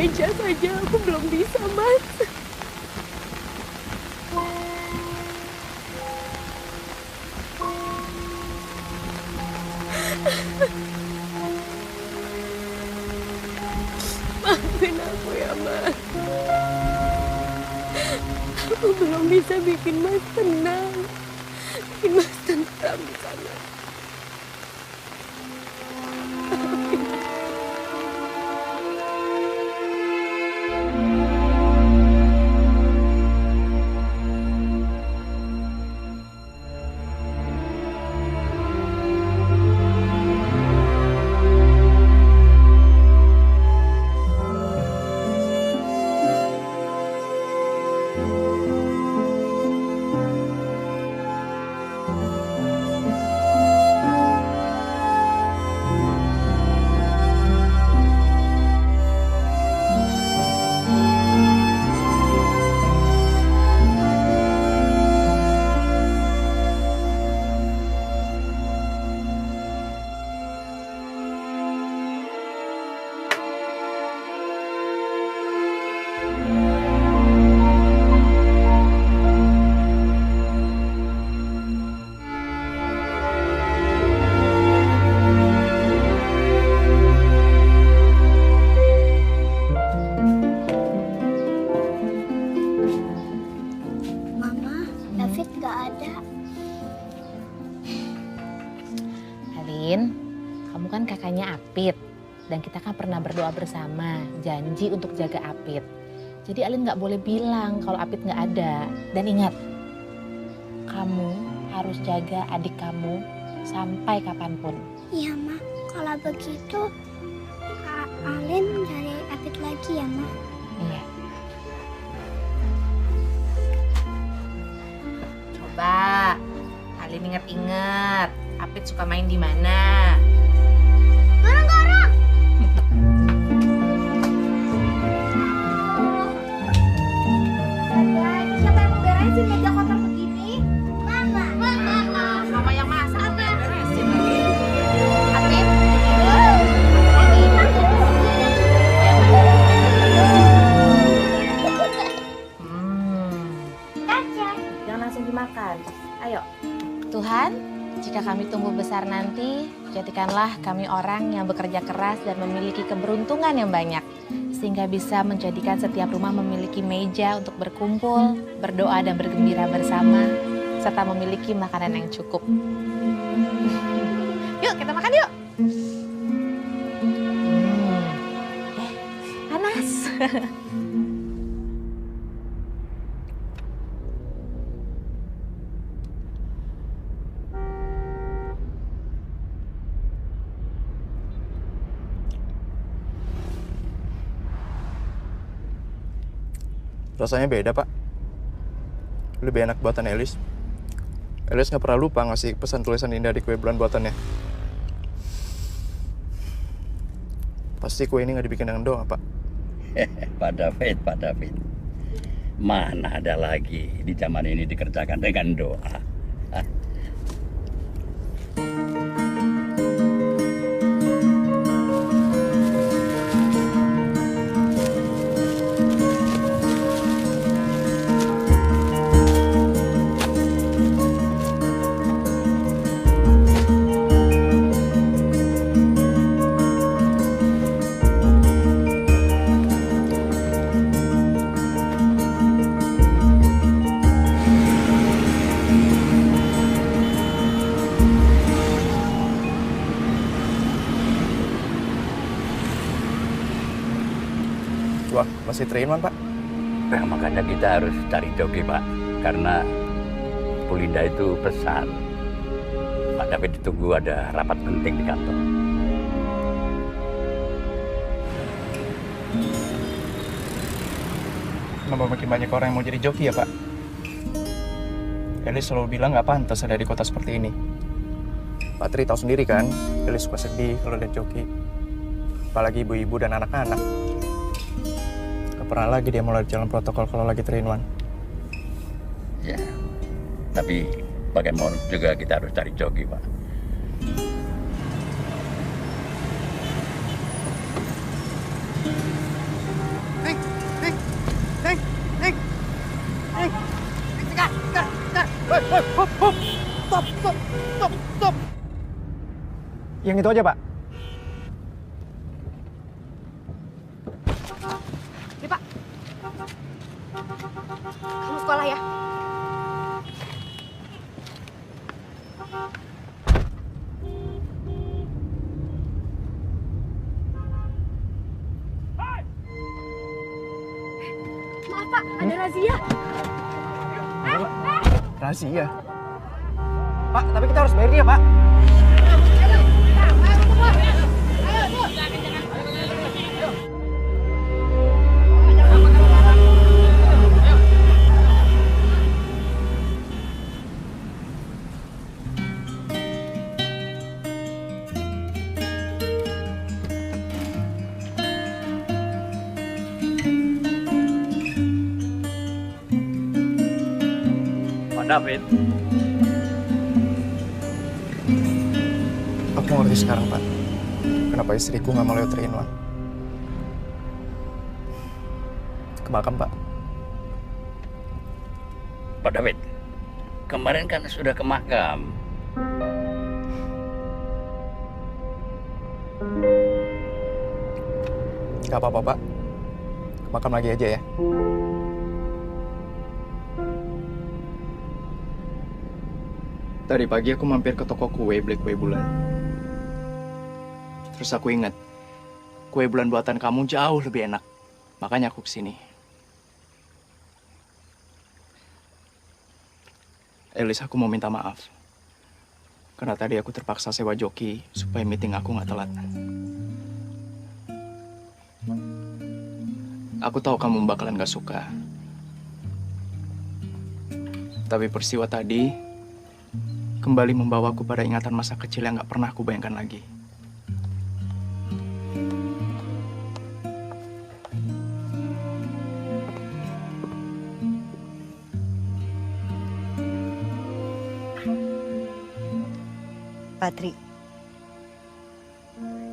meja saja aku belum bisa, Mas. Maafin aku ya, Mas. Aku belum bisa bikin Mas tenang. Bikin Mas tentram di sana. Mama, David gak ada. Alin, kamu kan kakaknya Apit. Dan kita kan pernah berdoa bersama, janji untuk jaga Apit. Jadi Alin nggak boleh bilang kalau Apit nggak ada. Dan ingat, kamu harus jaga adik kamu sampai kapanpun. Iya, Ma. Kalau begitu, Kak Alin cari David lagi ya, Ma. Iya. Coba, Alin inget-inget, Apit suka main di mana? Garang-garang! Ini siapa yang mau beresin meja kotor begini? Mama. Mama yang masak, apa yang beresin lagi? Apit, jangan langsung dimakan. Ayo. Tuhan, jika kami tumbuh besar nanti, jadikanlah kami orang yang bekerja keras dan memiliki keberuntungan yang banyak. Sehingga bisa menjadikan setiap rumah memiliki meja untuk berkumpul, berdoa dan bergembira bersama, serta memiliki makanan yang cukup. Yuk, kita makan yuk. Panas. Rasanya beda, Pak. Lebih enak buatan Elis. Elis nggak pernah lupa ngasih pesan tulisan indah di kue bulan buatannya. Pasti kue ini nggak dibikin dengan doa, Pak. Pak David. Mana ada lagi di zaman ini dikerjakan dengan doa. Hah? Wah, masih treatment, Pak. Nah, makanya kita harus cari joki, Pak. Karena Bu Linda itu pesan. Pak David ditunggu ada rapat penting di kantor. Kenapa makin banyak orang yang mau jadi joki ya, Pak? Elis selalu bilang nggak pantas ada di kota seperti ini. Pak Tri tahu sendiri kan, Elis suka sedih kalau lihat joki. Apalagi ibu-ibu dan anak-anak. Gak pernah lagi dia mulai jalan protokol kalau lagi 3-in-1. Ya, tapi bagaimana juga kita harus cari joki, Pak. Stop. Yang itu aja, Pak. Nih, Pak. Kamu sekolah ya? Maaf, Pak. Ada razia. Rahasia. Pak, tapi kita harus bayar dia, Pak. Pak David, Aku ngerti sekarang, Pak. Kenapa istriku nggak mau lewat 3-in-1. Ke makam, Pak. Pak David, kemarin kan sudah ke makam. Gak apa-apa, Pak. Ke makam lagi aja ya. Tadi pagi aku mampir ke toko kue beli kue bulan. Terus aku ingat, kue bulan buatan kamu jauh lebih enak. Makanya aku kesini. Elis, aku mau minta maaf. Karena tadi aku terpaksa sewa joki supaya meeting aku nggak telat. Aku tahu kamu bakalan gak suka. Tapi peristiwa tadi kembali membawaku pada ingatan masa kecil yang gak pernah aku bayangkan lagi. Patri,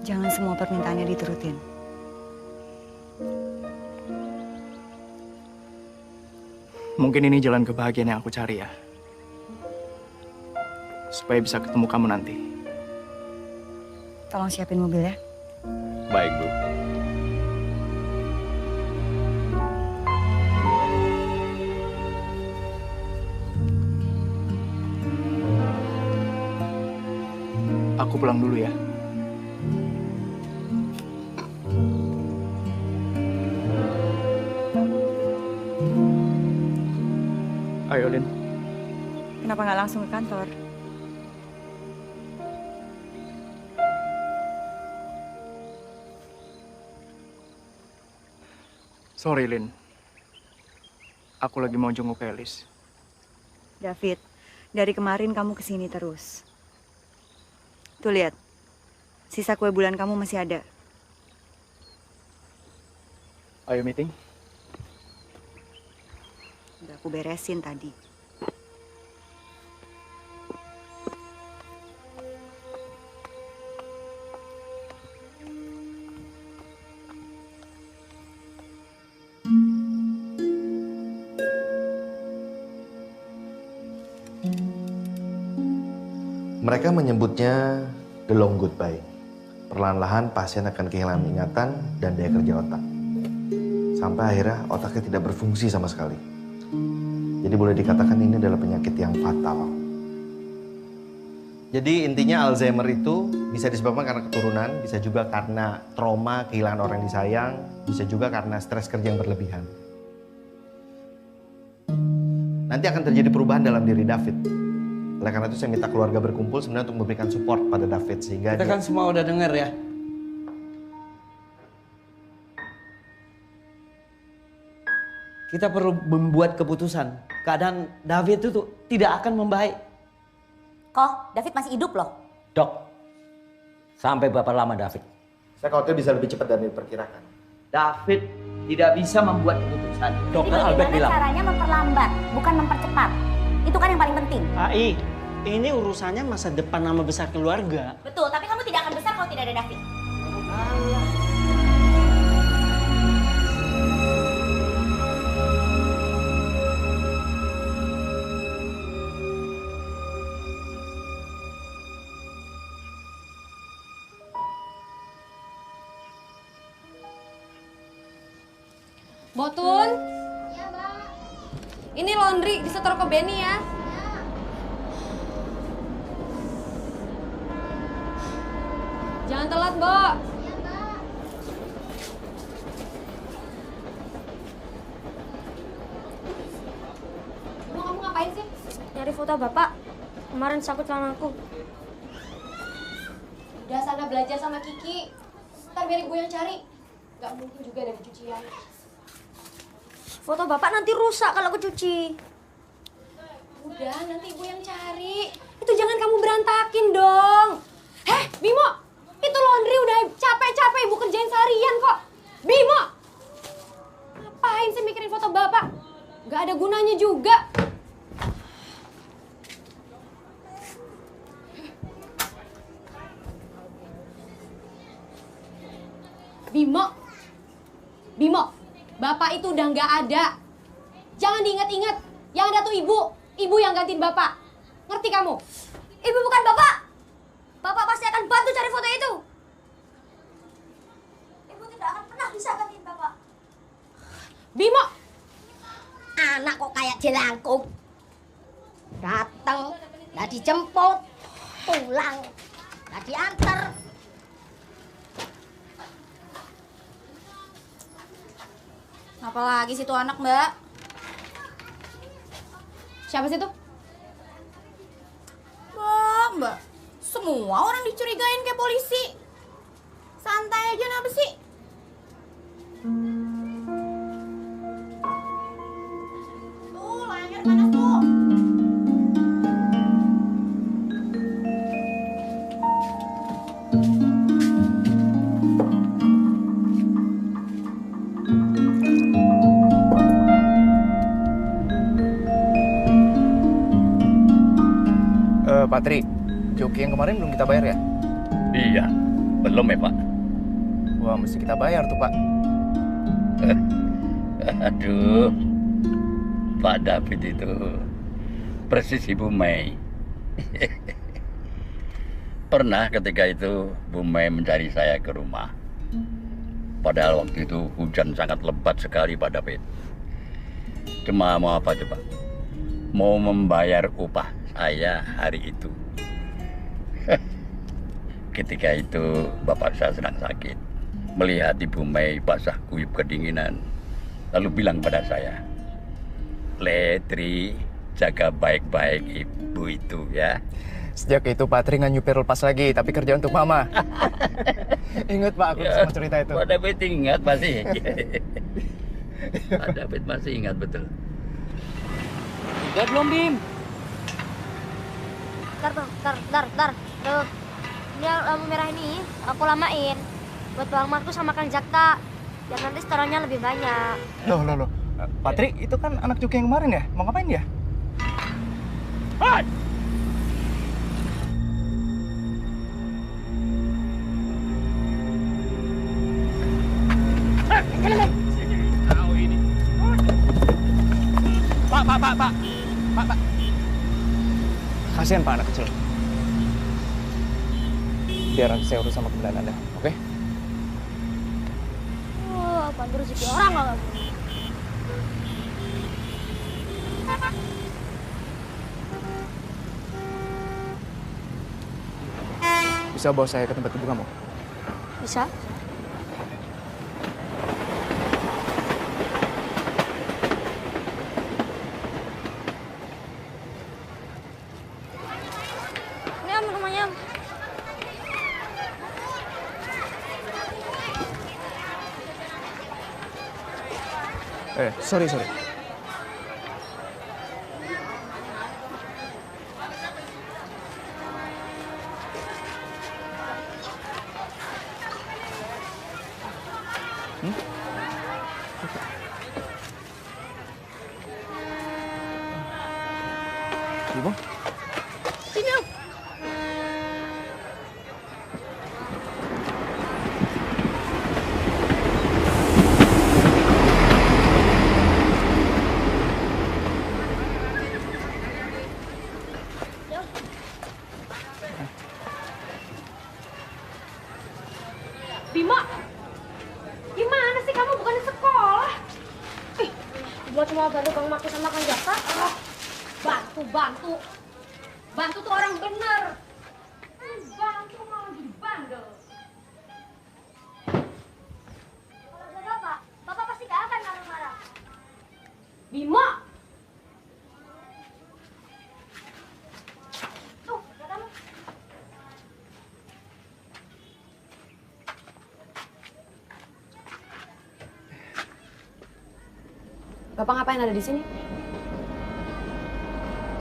jangan semua permintaannya diturutin. Mungkin ini jalan kebahagiaan yang aku cari ya. Supaya bisa ketemu kamu nanti. Tolong siapin mobil ya. Baik, Bu. Aku pulang dulu ya. Ayo, Lin. Kenapa nggak langsung ke kantor? Sorry, Lin. Aku lagi mau jenguk Elis. David, dari kemarin kamu kesini terus. Tuh lihat, sisa kue bulan kamu masih ada. Ayo meeting. Udah aku beresin tadi. Mereka menyebutnya the long goodbye. Perlahan-lahan pasien akan kehilangan ingatan dan daya kerja otak. Sampai akhirnya otaknya tidak berfungsi sama sekali. Jadi boleh dikatakan ini adalah penyakit yang fatal. Jadi intinya Alzheimer itu bisa disebabkan karena keturunan, bisa juga karena trauma, kehilangan orang yang disayang, bisa juga karena stres kerja yang berlebihan. Nanti akan terjadi perubahan dalam diri David. Oleh karena itu saya minta keluarga berkumpul sebenarnya untuk memberikan support pada David sehingga kita kan semua udah dengar ya. Kita perlu membuat keputusan. Keadaan David itu tuh tidak akan membaik. Kok, David masih hidup loh. Dok, sampai berapa lama David? saya khawatir bisa lebih cepat dari diperkirakan. David tidak bisa membuat keputusan. Dokter Albert bilang. Caranya memperlambat, bukan mempercepat. Itu kan yang paling penting. AI, ini urusannya masa depan nama besar keluarga. Betul, tapi kamu tidak akan besar kalau tidak ada David. Botun? Iya, Mbak. Ini laundry disetor ke Benny ya. Jangan telat, Mbak. Emang kamu ngapain sih? Nyari foto Bapak. Kemarin sakit celanaku. Udah sana belajar sama Kiki. Ntar biar ibu yang cari. Gak mungkin juga ada cucian. Foto Bapak nanti rusak kalau kecuci. Udah, nanti ibu yang cari. Itu jangan kamu berantakin dong. Bimo! Itu laundry udah capek-capek ibu kerjain seharian kok. Bimo! Ngapain sih mikirin foto bapak? Gak ada gunanya juga. Bimo! Bimo! Bapak itu udah gak ada. Jangan diingat-ingat. Yang ada tuh ibu. Ibu yang gantiin bapak. Ngerti kamu? Ibu bukan Bapak. Bapak pasti akan bantu cari foto itu. Ibu tidak akan pernah bisa gantiin Bapak. Bimo! Anak kok kayak jelangkung. Datang, nggak dijemput. Pulang, nggak diantar. Apa lagi sih tuh anak, Mbak? Siapa sih tuh? Mbak. Semua orang dicurigain kayak polisi. Santai aja, kenapa sih? Tuh, layar panas tuh. Pak Tri, joki yang kemarin belum kita bayar ya? Iya, belum ya Pak. Wah, mesti kita bayar tuh Pak. Aduh, Pak David itu persis Ibu Mei. Pernah ketika itu Bu Mei mencari saya ke rumah. Padahal waktu itu hujan sangat lebat sekali Pak David. Cuma mau apa coba? Mau membayar upah saya hari itu. Ketika itu bapak saya sedang sakit. Melihat Ibu Mei basah kuyup kedinginan. Lalu bilang pada saya, Letri, jaga baik-baik ibu itu ya. Sejak itu Pak Tri nggak nyupir lepas lagi, tapi kerja untuk Mama. Ingat Pak, aku sama cerita itu. Pak David ingat masih. Pak David masih ingat betul. Udah belum, Bim? Ntar. Tuh, ini lampu merah ini aku lamain buat Bang Markus sama Kang Jakta. Biar nanti setorannya lebih banyak. Loh. Pak Tri, itu kan anak Juki yang kemarin ya? Mau ngapain dia? Tahu ini. Pak. Kasihan Pak anak kecil. Biar nanti saya urus sama kebenaran Anda, oke? Bantu rezeki orang nggak? Bisa bawa saya ke tempat ibu kamu? Bisa. Ini Om rumahnya. Sorry. Ibu? Sini Om. Bimo! Gimana sih kamu bukannya sekolah? Tuh bantu. Bantu tuh orang bener. Bantu malah jadi bandel. Kalau ada bapak, bapak pasti gak akan marah-marah. Bimo! Tuh, lihat kamu. Bapak ngapain ada di sini?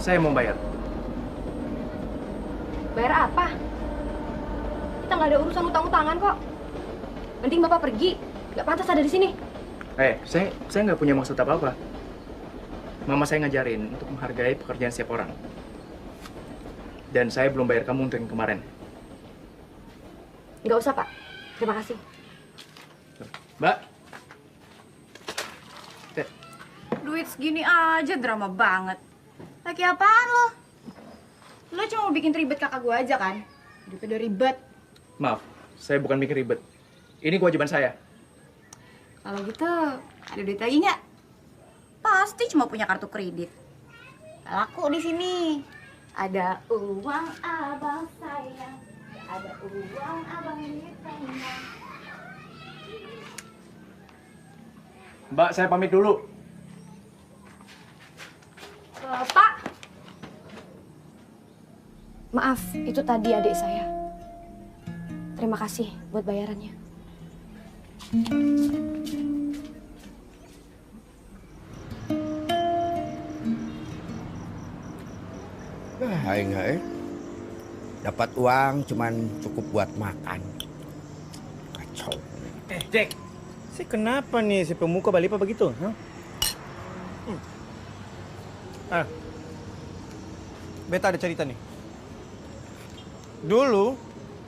Saya mau bayar. Bayar apa? Kita nggak ada urusan utang-utangan kok. Mending Bapak pergi. Nggak pantas ada di sini. Saya nggak punya maksud apa-apa. Mama saya ngajarin untuk menghargai pekerjaan setiap orang. Dan saya belum bayar kamu untuk yang kemarin. Nggak usah, Pak. Terima kasih. Mbak. Duit segini aja drama banget. Lagi apaan lo? Lo cuma mau bikin ribet kakak gue aja kan? Daripada ribet. Maaf, saya bukan bikin ribet. Ini kewajiban saya. Kalau gitu, ada duit lagi nggak? Pasti cuma punya kartu kredit. Laku di sini. Ada uang abang sayang, ada uang abang sayang. Mbak, saya pamit dulu. Pak. Maaf, itu tadi adik saya. Terima kasih buat bayarannya. Aing dapat uang cuman cukup buat makan. Kacau. Jack, kenapa nih si pemuka Balipa begitu? Beta ada cerita nih. Dulu,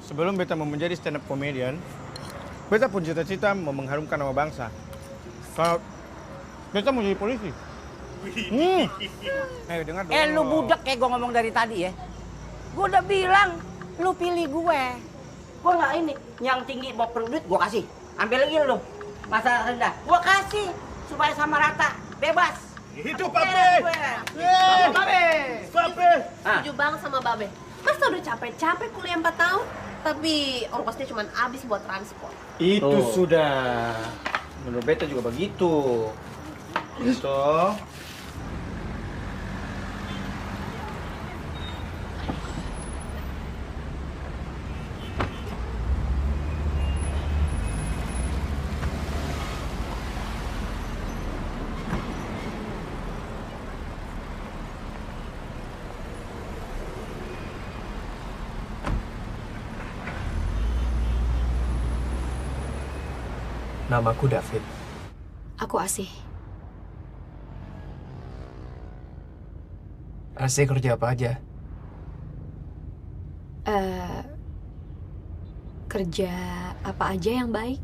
sebelum beta mau menjadi stand up comedian, beta pun cita-cita mau mengharumkan nama bangsa. Kalau beta mau jadi polisi. Ayo dengar dong. Lu budak kayak gue ngomong dari tadi ya. Gue udah bilang, lu pilih gue. Gue nggak ini, yang tinggi mau perlu duit gue kasih. Ambil lagi lu, masalah rendah. Gue kasih supaya sama rata, bebas. Itu Pape! Pape! Setuju banget sama Babe. Masa udah capek-capek kuliah 4 tahun, tapi ongkosnya cuma habis buat transport. Itu sudah. Menurut beta juga begitu. Gitu. Namaku David. Aku Asih. Asih kerja apa aja? Kerja apa aja yang baik.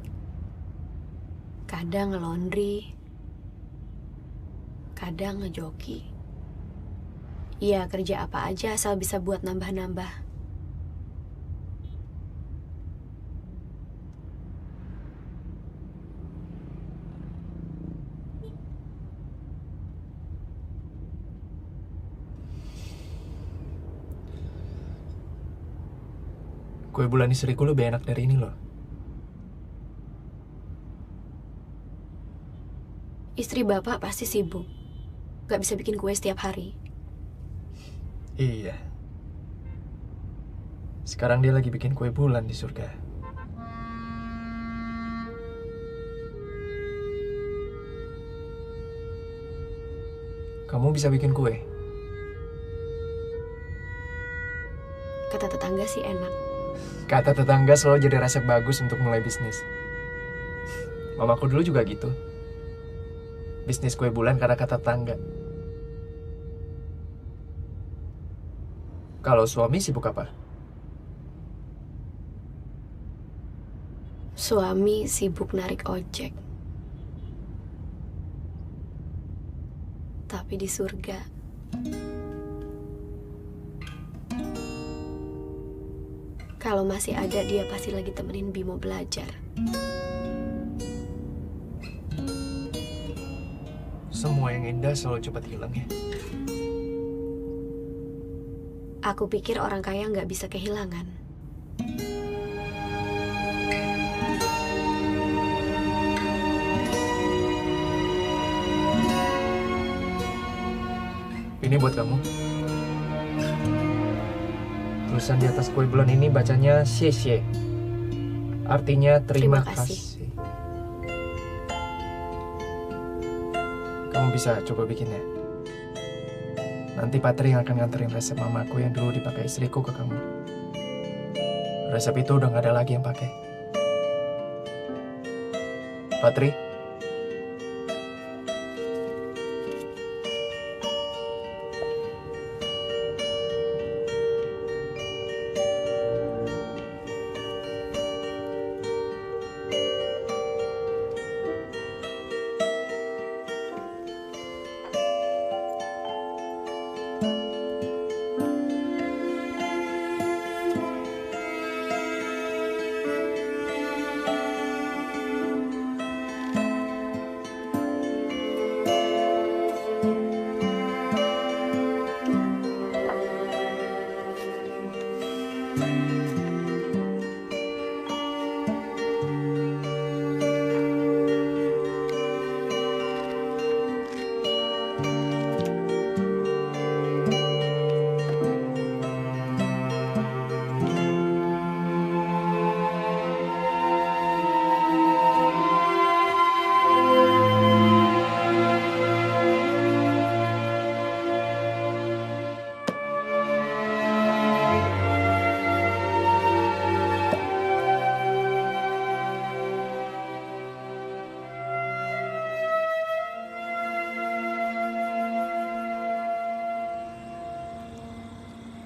Kadang nge-laundry, kadang ngejoki. Iya, kerja apa aja asal bisa buat nambah-nambah. Kue bulan istriku lebih enak dari ini loh. Istri bapak pasti sibuk. Gak bisa bikin kue setiap hari. Iya. Sekarang dia lagi bikin kue bulan di surga. Kamu bisa bikin kue? Kata tetangga sih enak. Kata tetangga selalu jadi resep bagus untuk mulai bisnis. Mamaku dulu juga gitu. Bisnis kue bulan karena kata tetangga. Kalau suami sibuk apa? Suami sibuk narik ojek. Tapi di surga. Kalau masih ada, dia pasti lagi temenin Bimo belajar. Semua yang indah selalu cepat hilang ya. Aku pikir orang kaya nggak bisa kehilangan. Ini buat kamu. Tulisan di atas kue bulan ini bacanya xie. Artinya terima kasih. Kamu bisa coba bikinnya. Nanti Patri yang akan nganterin resep mamaku yang dulu dipakai istriku ke kamu. Resep itu udah nggak ada lagi yang pakai. Patri.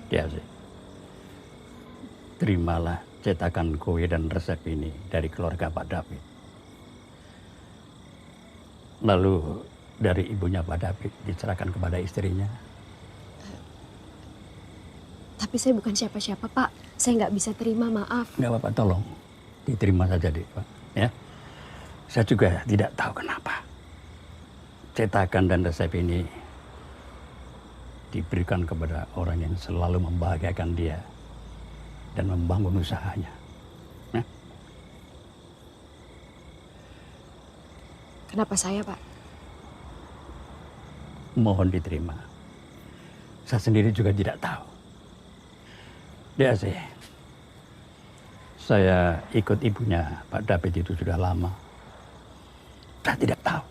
Ya sih. Terimalah cetakan kue dan resep ini dari keluarga Pak David. Lalu dari ibunya Pak David diserahkan kepada istrinya. Tapi saya bukan siapa-siapa, Pak. Saya nggak bisa terima, maaf. Nggak apa-apa, tolong diterima saja deh, Pak. Ya, saya juga tidak tahu kenapa cetakan dan resep ini diberikan kepada orang yang selalu membahagiakan dia dan membangun usahanya. Ya. Kenapa saya, Pak? Mohon diterima. Saya sendiri juga tidak tahu. Dia sih, saya ikut ibunya Pak David itu sudah lama. Saya tidak tahu.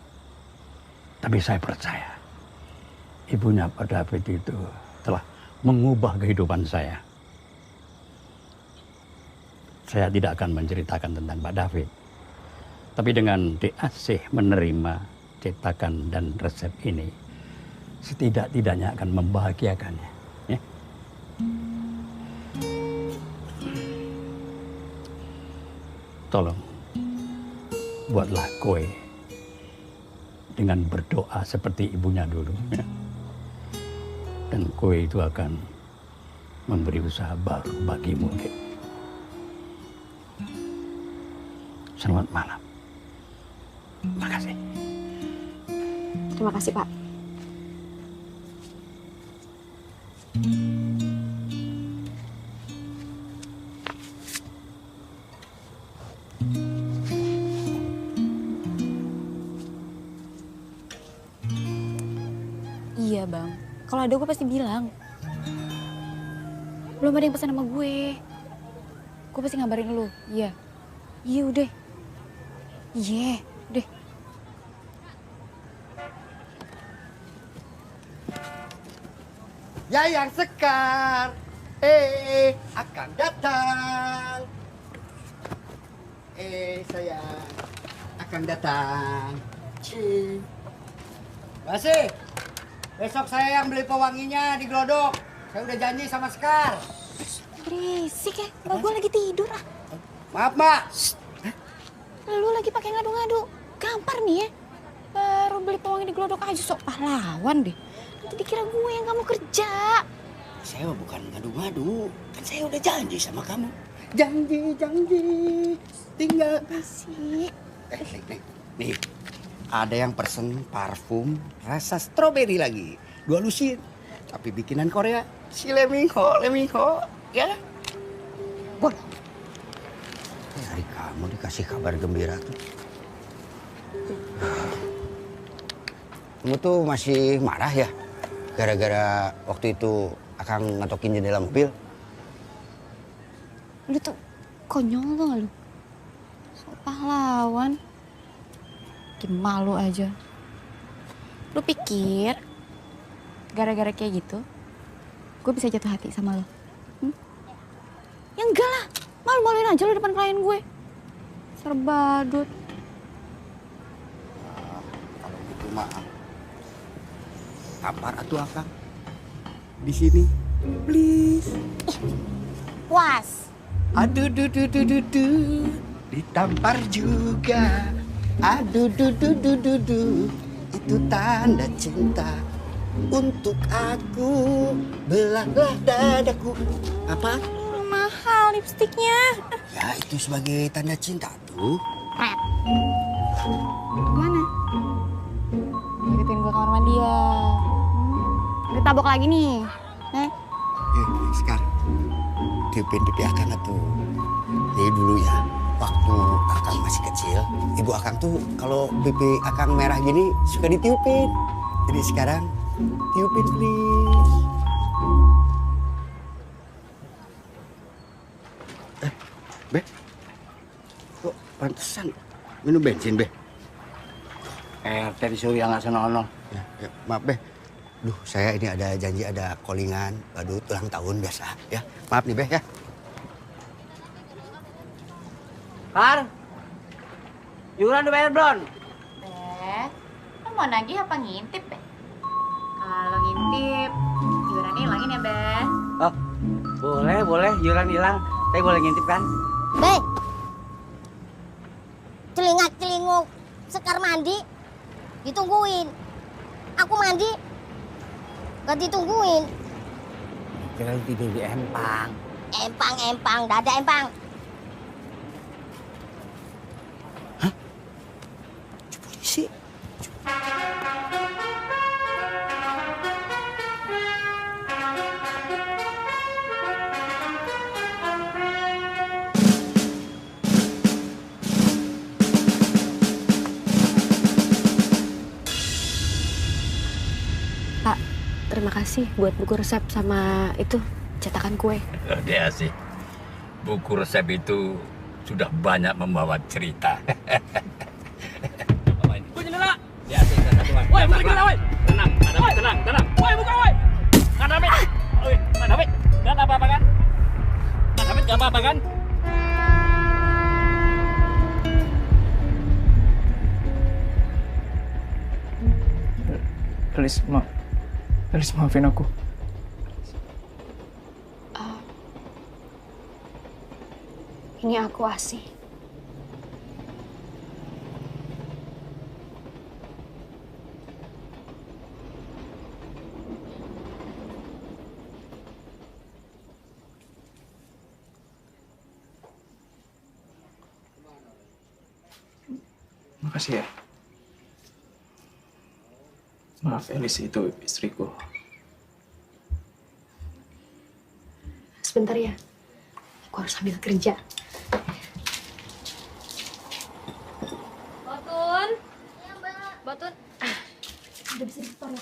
Tapi saya percaya ibunya Pak David itu telah mengubah kehidupan saya. Saya tidak akan menceritakan tentang Pak David. Tapi dengan DAC menerima cetakan dan resep ini, setidak-tidaknya akan membahagiakannya. Ya? Tolong, buatlah kue dengan berdoa seperti ibunya dulu. Ya? Dan kue itu akan memberi usaha baru bagimu. Ya? Selamat malam. Terima kasih. Terima kasih, Pak. Iya, Bang. Kalau ada gue pasti bilang. Belum ada yang pesan sama gue. Gue pasti ngabarin lu. Iya. Iya, udah. Iya, udah. Yayang Sekar, akan datang. Sayang, akan datang. Masih, besok saya yang beli pewanginya di Glodok. Saya udah janji sama Sekar. Berisik ya, gue lagi tidur ah. Maaf, Mbak. Lu lagi pakai ngadu-ngadu. Gampar nih ya. Baru beli pewangi di Glodok aja sok pahlawan deh. Nanti dikira gue yang kamu kerja. Saya bukan ngadu-ngadu. Kan saya udah janji sama kamu. Janji. Tinggal Berisik. Nih, ada yang pesen parfum rasa stroberi lagi. 2 lusin. Tapi bikinan Korea. Si Lemingho, ya. Bon. Hari kamu dikasih kabar gembira tuh. Kamu tuh masih marah ya? Gara-gara waktu itu Akang ngatokin jendela mobil. Lu tuh konyol tuh gak lu? So pahlawan. Bikin malu aja. Lu pikir gara-gara kayak gitu gue bisa jatuh hati sama lo? Ya enggak lah, malu-maluin aja lo depan klien gue. Serbadut. Kalau gitu mah kabar atuh Akang. Di sini, please. Puas. Aduh, ditampar juga. Aduh, itu tanda cinta untuk aku. Belahlah dadaku. Apa? Mahal lipstiknya. Ya itu sebagai tanda cinta tuh. Mana? Deketin gue kamar mandi ya. Udah tabok lagi nih. Sekarang tiupin pipi Akang tuh. Jadi dulu ya, waktu Akang masih kecil, ibu Akang tuh kalau pipi Akang merah gini suka ditiupin. Jadi sekarang tiupin please. Be, kok pantesan minum bensin, Be? Tadi suruh yang nggak senonoh. Ya, maaf, Be. Duh, saya ini ada janji, ada callingan, badut ulang tahun biasa, ya. Maaf nih, Be, ya. Kar, iuran udah bayar belum? Lo mau nagih apa ngintip, Be? Kalau ngintip, iurannya hilangin ya, Be. Oh, boleh, iuran hilang. Tapi boleh ngintip kan? Be, celingak-celinguk sekar mandi ditungguin. Aku mandi gak ditungguin. Kira lu tidur di empang. Empang, dada empang. Polisi. Pak, terima kasih buat buku resep sama itu cetakan kue. Dia sih, buku resep itu sudah banyak membawa cerita. Buka jendela. Ya, woi, buka jendela, woi. Tenang. Woi, buka, woi. Kak David. Woi, Kak David. Gak ada apa-apa kan? Kak David gak apa-apa kan? Elis maafin aku. Ini aku Asih. Makasih ya. Maaf, Elis itu istriku. Sebentar ya, aku harus sambil kerja. Botun. Iya, Mbak. Botun. Udah bisa disetor ya?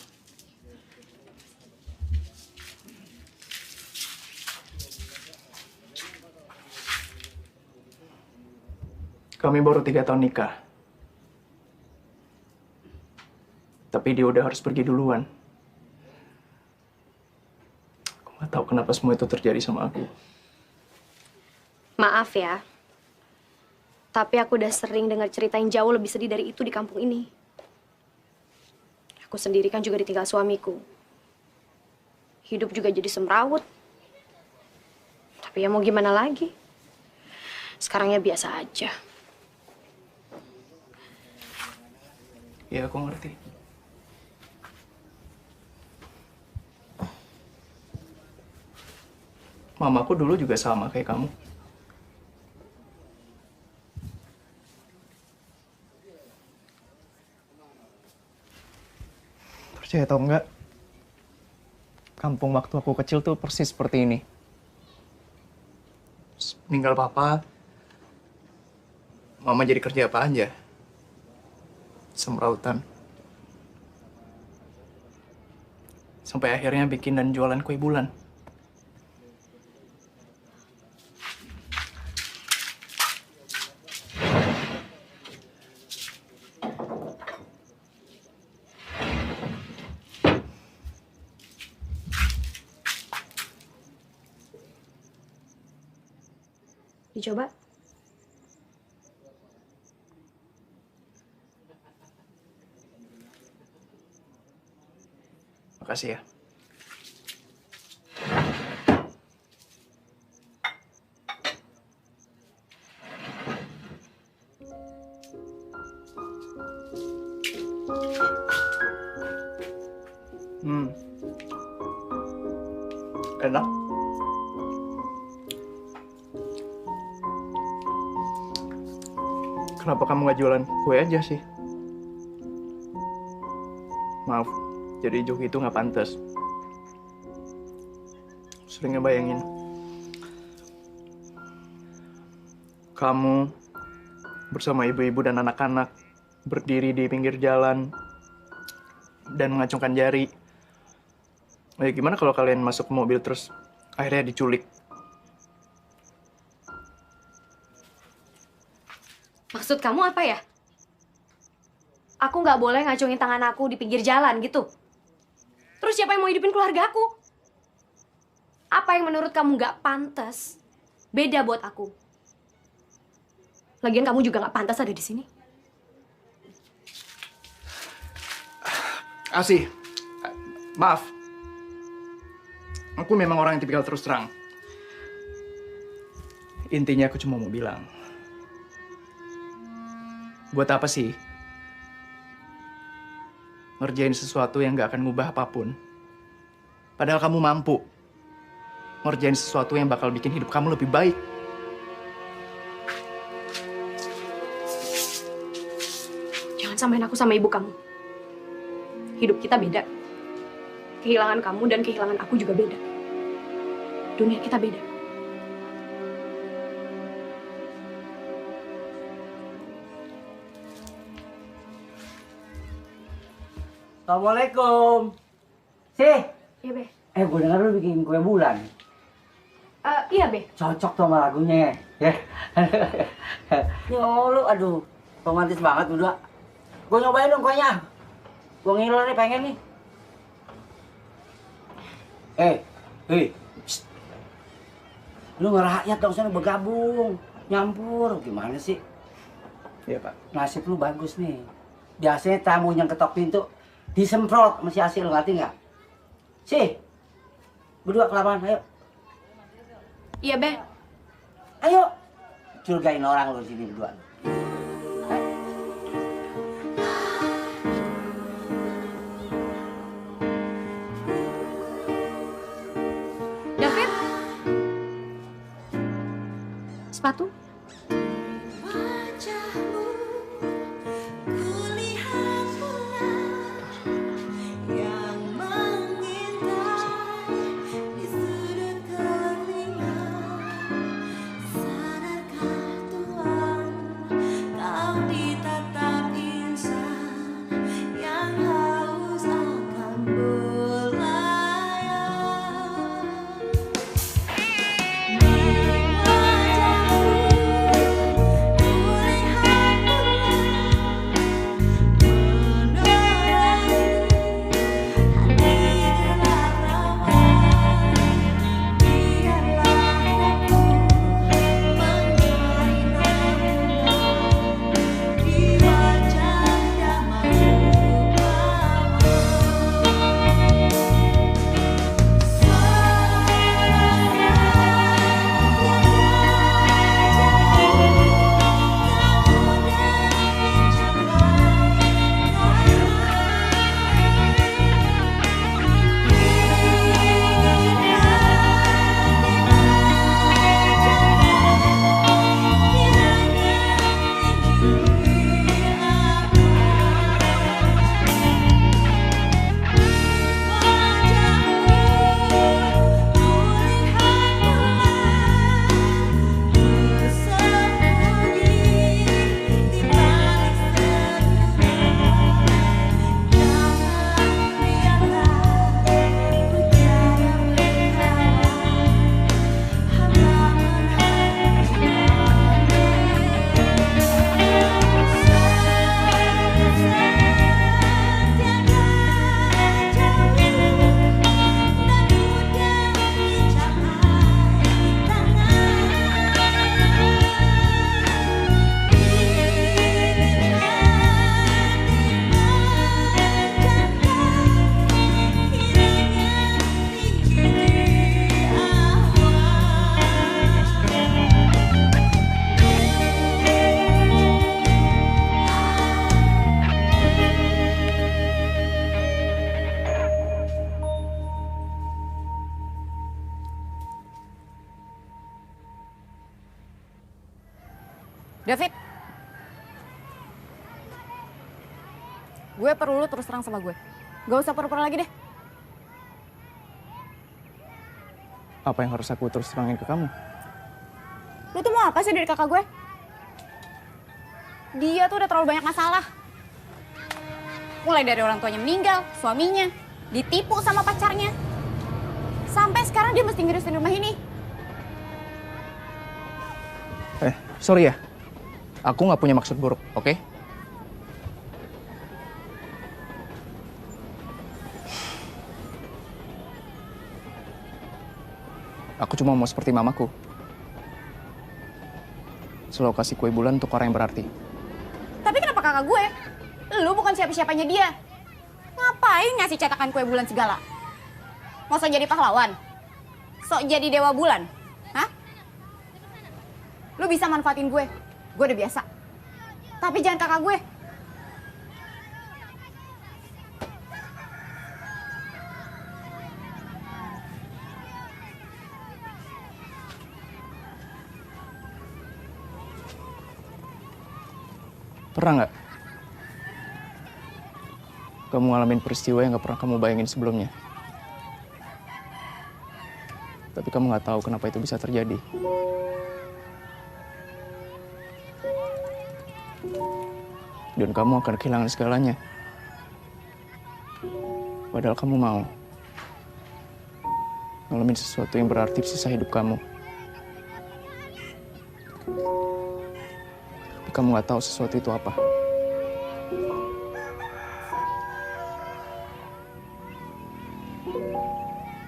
Kami baru 3 tahun nikah. Tapi dia udah harus pergi duluan. Aku nggak tahu kenapa semua itu terjadi sama aku. Maaf ya, tapi aku udah sering dengar cerita yang jauh lebih sedih dari itu di kampung ini. Aku sendiri kan juga ditinggal suamiku. Hidup juga jadi semrawut. Tapi ya mau gimana lagi? Sekarang ya biasa aja. Ya, aku ngerti. Mamaku dulu juga sama kayak kamu. Percaya atau enggak, kampung waktu aku kecil tuh persis seperti ini. Terus meninggal papa, mama jadi kerja apa aja? Semrautan. Sampai akhirnya bikin dan jualan kue bulan. Dicoba. Makasih ya. Enak. Kenapa kamu nggak jualan kue aja sih? Maaf, jadi joki itu nggak pantas. Sering ngebayangin kamu bersama ibu-ibu dan anak-anak berdiri di pinggir jalan dan mengacungkan jari. Gimana kalau kalian masuk ke mobil terus akhirnya diculik? Maksud kamu apa ya? Aku nggak boleh ngacungin tangan aku di pinggir jalan gitu. Terus siapa yang mau hidupin keluarga aku? Apa yang menurut kamu nggak pantas, beda buat aku. Lagian kamu juga nggak pantas ada di sini. Asih, maaf. Aku memang orang yang tipikal terus terang. Intinya aku cuma mau bilang, buat apa sih ngerjain sesuatu yang gak akan ngubah apapun? Padahal kamu mampu ngerjain sesuatu yang bakal bikin hidup kamu lebih baik. Jangan samain aku sama ibu kamu. Hidup kita beda. Kehilangan kamu dan kehilangan aku juga beda. Dunia kita beda. Assalamualaikum. Sih. Iya, Be. Gue dengar lu bikin kue bulan. Iya, Be. Cocok tuh sama lagunya ya. Ya lu, aduh, romantis banget berdua. Gue nyobain dong kuenya. Gue ngiler nih, pengen nih. Psst. Lu ngerakyat dong sana bergabung, nyampur, gimana sih? Iya, Pak. Nasib lu bagus nih. Biasanya tamu yang ketok pintu disemprot masih hasil, lu ngerti nggak? Sih, berdua ke lapangan, ayo. Iya, Be. Ayo, curigain orang lu sini berdua. David? Sepatu? David, gue perlu lu terus terang sama gue. Gak usah pura-pura lagi deh. Apa yang harus aku terus terangin ke kamu? Lu tuh mau apa sih dari kakak gue? Dia tuh udah terlalu banyak masalah. Mulai dari orang tuanya meninggal, suaminya, ditipu sama pacarnya. Sampai sekarang dia mesti ngerusin rumah ini. Sorry ya. Aku nggak punya maksud buruk, oke? Aku cuma mau seperti mamaku. Selalu kasih kue bulan untuk orang yang berarti. Tapi kenapa kakak gue? Lu bukan siapa-siapanya dia. Ngapain ngasih cetakan kue bulan segala? Mau sok jadi pahlawan? Sok jadi dewa bulan? Hah? Lu bisa manfaatin gue udah biasa. Tapi jangan kakak gue. Pernah nggak kamu ngalamin peristiwa yang nggak pernah kamu bayangin sebelumnya? Tapi kamu nggak tahu kenapa itu bisa terjadi. Dan kamu akan kehilangan segalanya. Padahal kamu mau ngalamin sesuatu yang berarti di sisa hidup kamu. Tapi kamu nggak tahu sesuatu itu apa.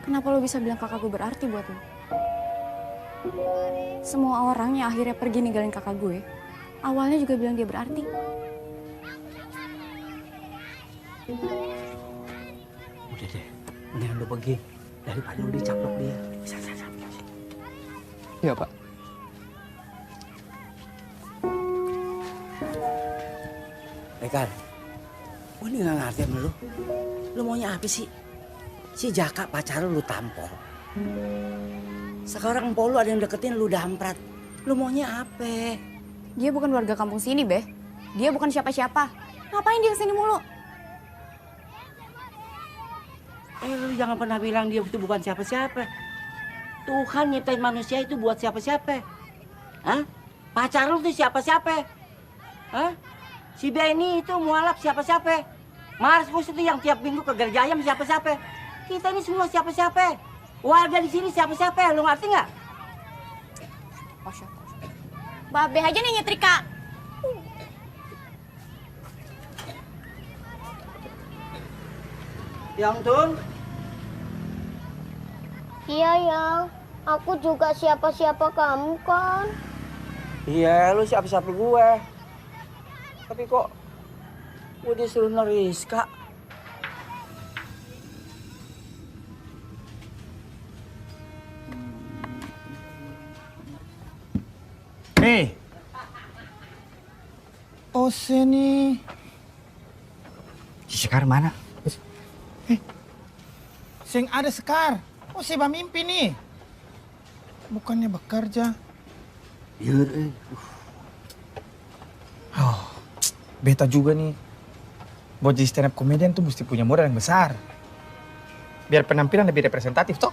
Kenapa lo bisa bilang kakak gue berarti buat lo? Semua orang yang akhirnya pergi ninggalin kakak gue, awalnya juga bilang dia berarti. Udah deh, mendingan lu pergi daripada lu dicaplok dia. Iya, Pak. Kan, gue ini gak ngerti sama lu. Lu maunya apa sih? Si Jaka pacar lu tampol. Sekarang empol lu ada yang deketin lu damprat. Lu maunya apa? Dia bukan warga kampung sini, Beh. Dia bukan siapa-siapa. Ngapain dia kesini mulu? Lu jangan pernah bilang dia itu bukan siapa-siapa. Tuhan nyiptain manusia itu buat siapa-siapa. Hah? Pacar lu tuh siapa-siapa? Hah? Si Benny itu mualaf siapa-siapa? Markus itu yang tiap minggu ke gereja ayam siapa-siapa? Kita ini semua siapa-siapa? Warga di sini siapa-siapa? Lu ngerti nggak? Babe aja nih nyetrika. Yang Tun? Iya, Yang. Aku juga siapa-siapa kamu kan. Iya, lu siapa-siapa gue. Tapi kok gue disuruh Neriska? Hei. Oh, sini. Si Sekar mana? Sing ada Sekar. Oh, si mimpi nih. Bukannya bekerja. Iya, Oh, beta juga nih. Buat jadi stand up comedian tuh mesti punya modal yang besar. Biar penampilan lebih representatif toh.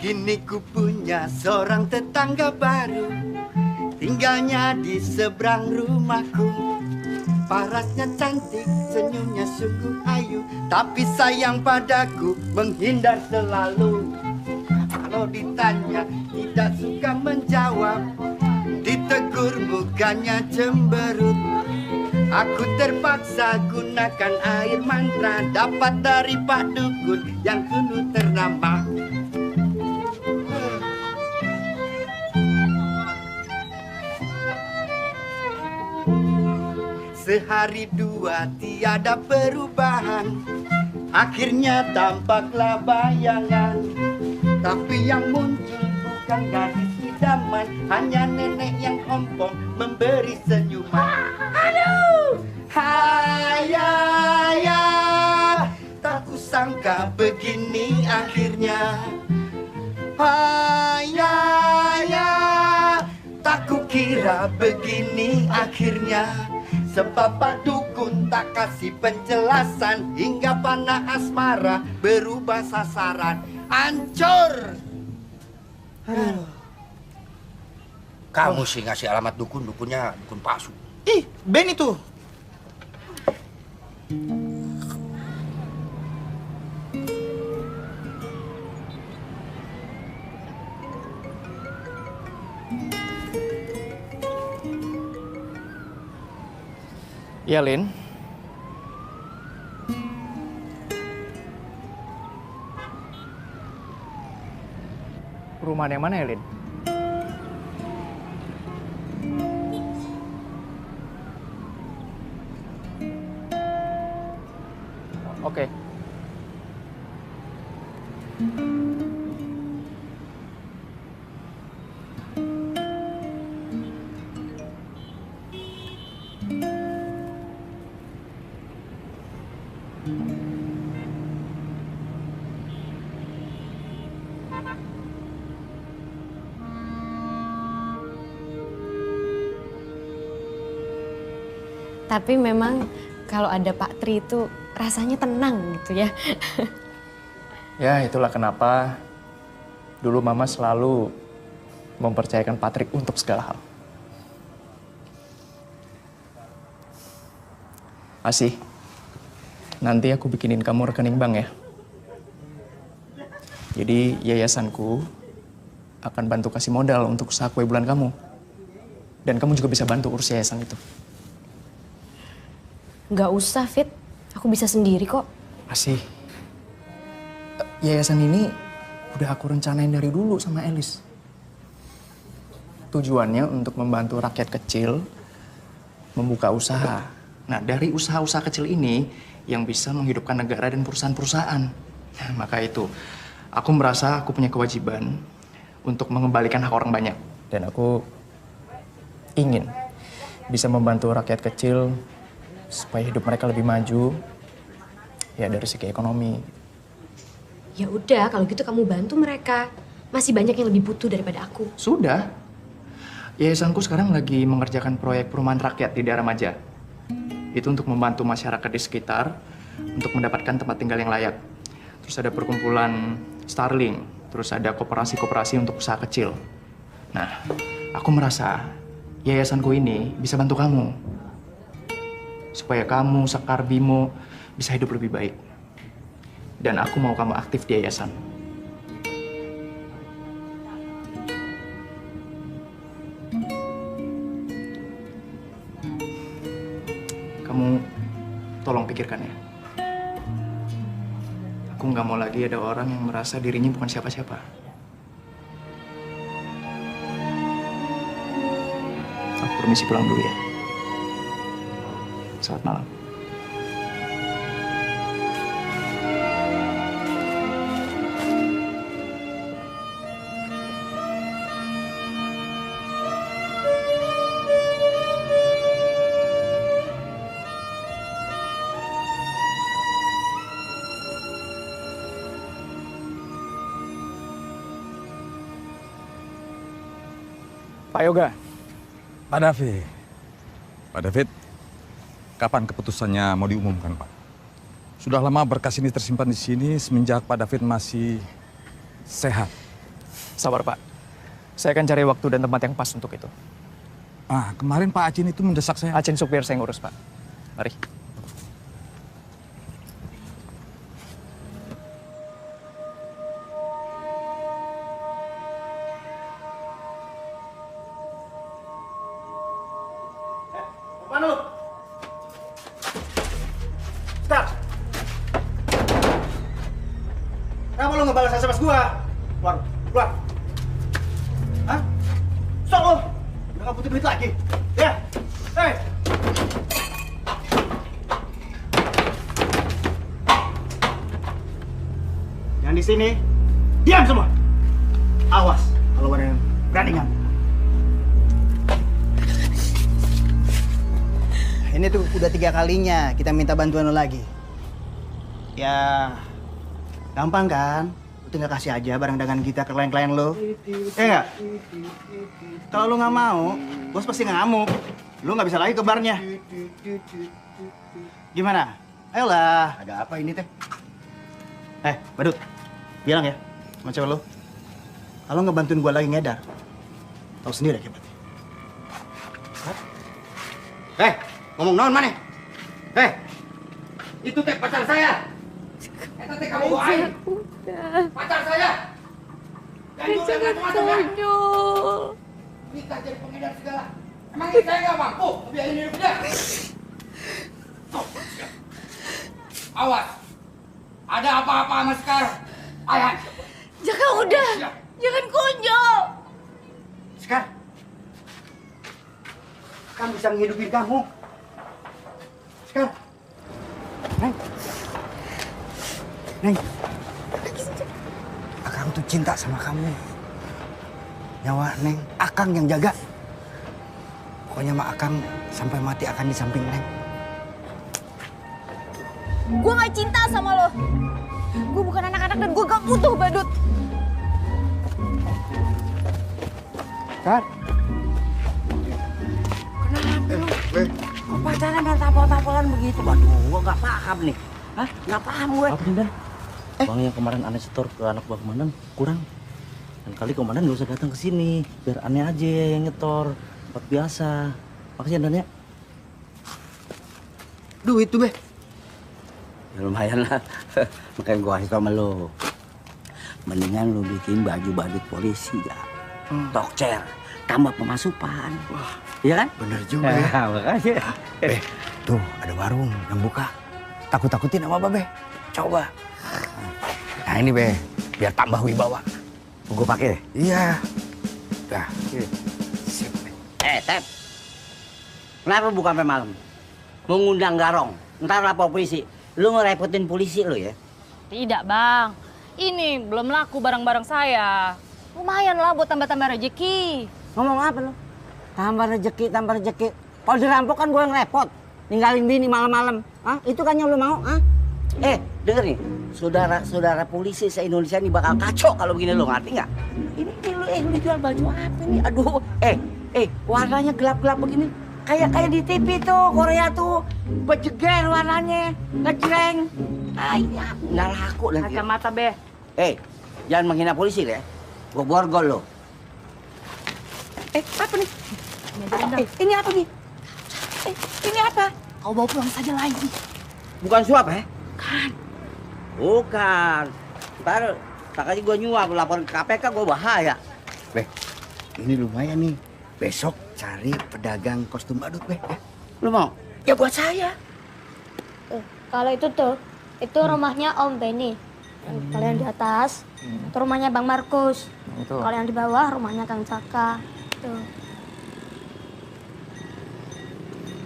Kini ku punya seorang tetangga baru, tinggalnya di seberang rumahku. Parasnya cantik, senyumnya sungguh ayu, tapi sayang padaku, menghindar selalu. Kalau ditanya, tidak suka menjawab, ditegur mukanya cemberut. Aku terpaksa gunakan air mantra, dapat dari Pak Dukun yang dulu ternama. Sehari dua tiada perubahan, akhirnya tampaklah bayangan. Tapi yang muncul bukan gadis pemadaman, hanya nenek yang ompong memberi senyuman. Aduh, hayaya, tak kusangka begini akhirnya. Hayaya, tak kukira begini akhirnya. Sebab Pak Dukun tak kasih penjelasan, hingga panah asmara berubah sasaran. Hancur. Aduh. Kamu sih ngasih alamat dukun, dukunnya dukun palsu. Ih, Ben itu. Iya, Lin. Perumahan yang mana ya, Lin? Oke. Tapi memang kalau ada Pak Tri itu rasanya tenang gitu ya. Ya, itulah kenapa dulu Mama selalu mempercayakan Patrick untuk segala hal. Asih, nanti aku bikinin kamu rekening bank ya. Jadi yayasanku akan bantu kasih modal untuk usaha kue bulan kamu. Dan kamu juga bisa bantu urus yayasan itu. Nggak usah, Fit. Aku bisa sendiri kok. Asih, yayasan ini udah aku rencanain dari dulu sama Elis. Tujuannya untuk membantu rakyat kecil membuka usaha. Nah, dari usaha-usaha kecil ini yang bisa menghidupkan negara dan perusahaan-perusahaan. Nah, maka itu, aku merasa aku punya kewajiban untuk mengembalikan hak orang banyak. Dan aku ingin bisa membantu rakyat kecil supaya hidup mereka lebih maju, ya dari segi ekonomi. Ya udah, kalau gitu kamu bantu mereka. Masih banyak yang lebih butuh daripada aku. Sudah. Yayasanku sekarang lagi mengerjakan proyek perumahan rakyat di daerah Maja. Itu untuk membantu masyarakat di sekitar untuk mendapatkan tempat tinggal yang layak. Terus ada perkumpulan Starling, terus ada koperasi-koperasi untuk usaha kecil. Nah, aku merasa yayasanku ini bisa bantu kamu. Supaya kamu, Sekar, Bimo bisa hidup lebih baik. Dan aku mau kamu aktif di yayasan. Kamu tolong pikirkan ya. Aku nggak mau lagi ada orang yang merasa dirinya bukan siapa-siapa. Aku permisi pulang dulu ya. Selamat malam. Pak Yoga. Pak David. Pak David, kapan keputusannya mau diumumkan, Pak? Sudah lama berkas ini tersimpan di sini semenjak Pak David masih sehat. Sabar, Pak. Saya akan cari waktu dan tempat yang pas untuk itu. Ah, kemarin Pak Acin itu mendesak saya. Acin supir saya ngurus, Pak. Mari. Manu! Stop! Kenapa lu ngebalas SMS gua? Keluar, keluar! Hah? Sok lu! Udah gak butuh duit lagi? Ya? Hei! Yang di sini, diam semua! Awas kalau ada yang Berani nggak? Ini tuh udah 3 kalinya kita minta bantuan lo lagi. Ya, gampang kan? Lo tinggal kasih aja barang dagangan kita ke klien-klien lo. Nggak? Kalau lo nggak mau, bos pasti ngamuk. Lo nggak bisa lagi ke barnya. Gimana? Ayolah, ada apa ini teh? Badut, bilang ya sama cewek lo. Kalau nggak bantuin gue lagi ngedar, tahu sendiri akibatnya. Ngomong naon mana? Itu teh pacar saya. Eta teh kamu bawain. Pacar saya. Jangan nikah jadi pengedar segala. Emang ini saya nggak mampu biayain hidup dia. Awas. Ada apa-apa sama Sekar. Ayah. Jaka udah. Jangan konyol. Sekar, kan bisa menghidupin kamu. Sekar. Neng. Akang tuh cinta sama kamu. Nyawa Neng, Akang yang jaga. Pokoknya mah Akang sampai mati akan di samping Neng. Gue gak cinta sama lo. Gue bukan anak-anak dan gue gak butuh badut. Sekar. Kenapa lu? Kok pacaran dan tampol-tampolan begitu? Waduh, gue gak paham nih. Hah? Gak paham gue. Apa nih, Dan? Bang yang kemarin aneh setor ke anak Bang Komandan kurang. Dan kali Komandan gak usah datang ke sini. Biar aneh aja yang nyetor. Tempat biasa. Makasih ya, Dan ya. Duit tuh, Be. Ya lumayan lah. Makanya gue kasih tau sama lo. Mendingan lo bikin baju badut polisi ya. Tokcer. Tambah pemasukan. Wah, iya kan? Bener juga ya. Makasih. Tuh, ada warung yang buka. Takut-takutin sama Babe. Coba. Nah ini, Be. Biar tambah wibawa. Gue pakai? Iya. Dah. Sip, Be. Tep. Kenapa buka sampai malam? Mau ngundang garong. Ntar lapor polisi. Lu ngerepotin polisi lu ya? Tidak, Bang. Ini belum laku barang-barang saya. Lumayan lah buat tambah-tambah rezeki. Ngomong apa lu? Tambah rezeki. Kalau dirampok kan gue yang repot. Ninggalin bini malam-malam. Hah? Itu kan yang lu mau? Hah? Denger nih. Saudara polisi se-Indonesia ini bakal kacau kalau begini lu. Ngerti nggak? Ini lu jual baju apa nih? Aduh. Warnanya gelap-gelap begini. Kayak di TV tuh, Korea tuh. Bejeger warnanya. Ngejreng. Ini nggak laku nanti. Kacamata, Be. Jangan menghina polisi ya. Gue borgol lo. Apa nih? Ini apa nih? Ini apa? Kau bawa pulang saja lagi. Bukan suap ya? Bukan. Ntar aja gue nyuap, lapor ke KPK gue bahaya. Be, ini lumayan nih. Besok cari pedagang kostum badut, Be. Lu mau? Ya buat saya. Kalau itu tuh, itu rumahnya Om Benny. Kalau yang di atas, itu rumahnya Bang Markus. Kalau yang di bawah, rumahnya Kang Caka. Tuh.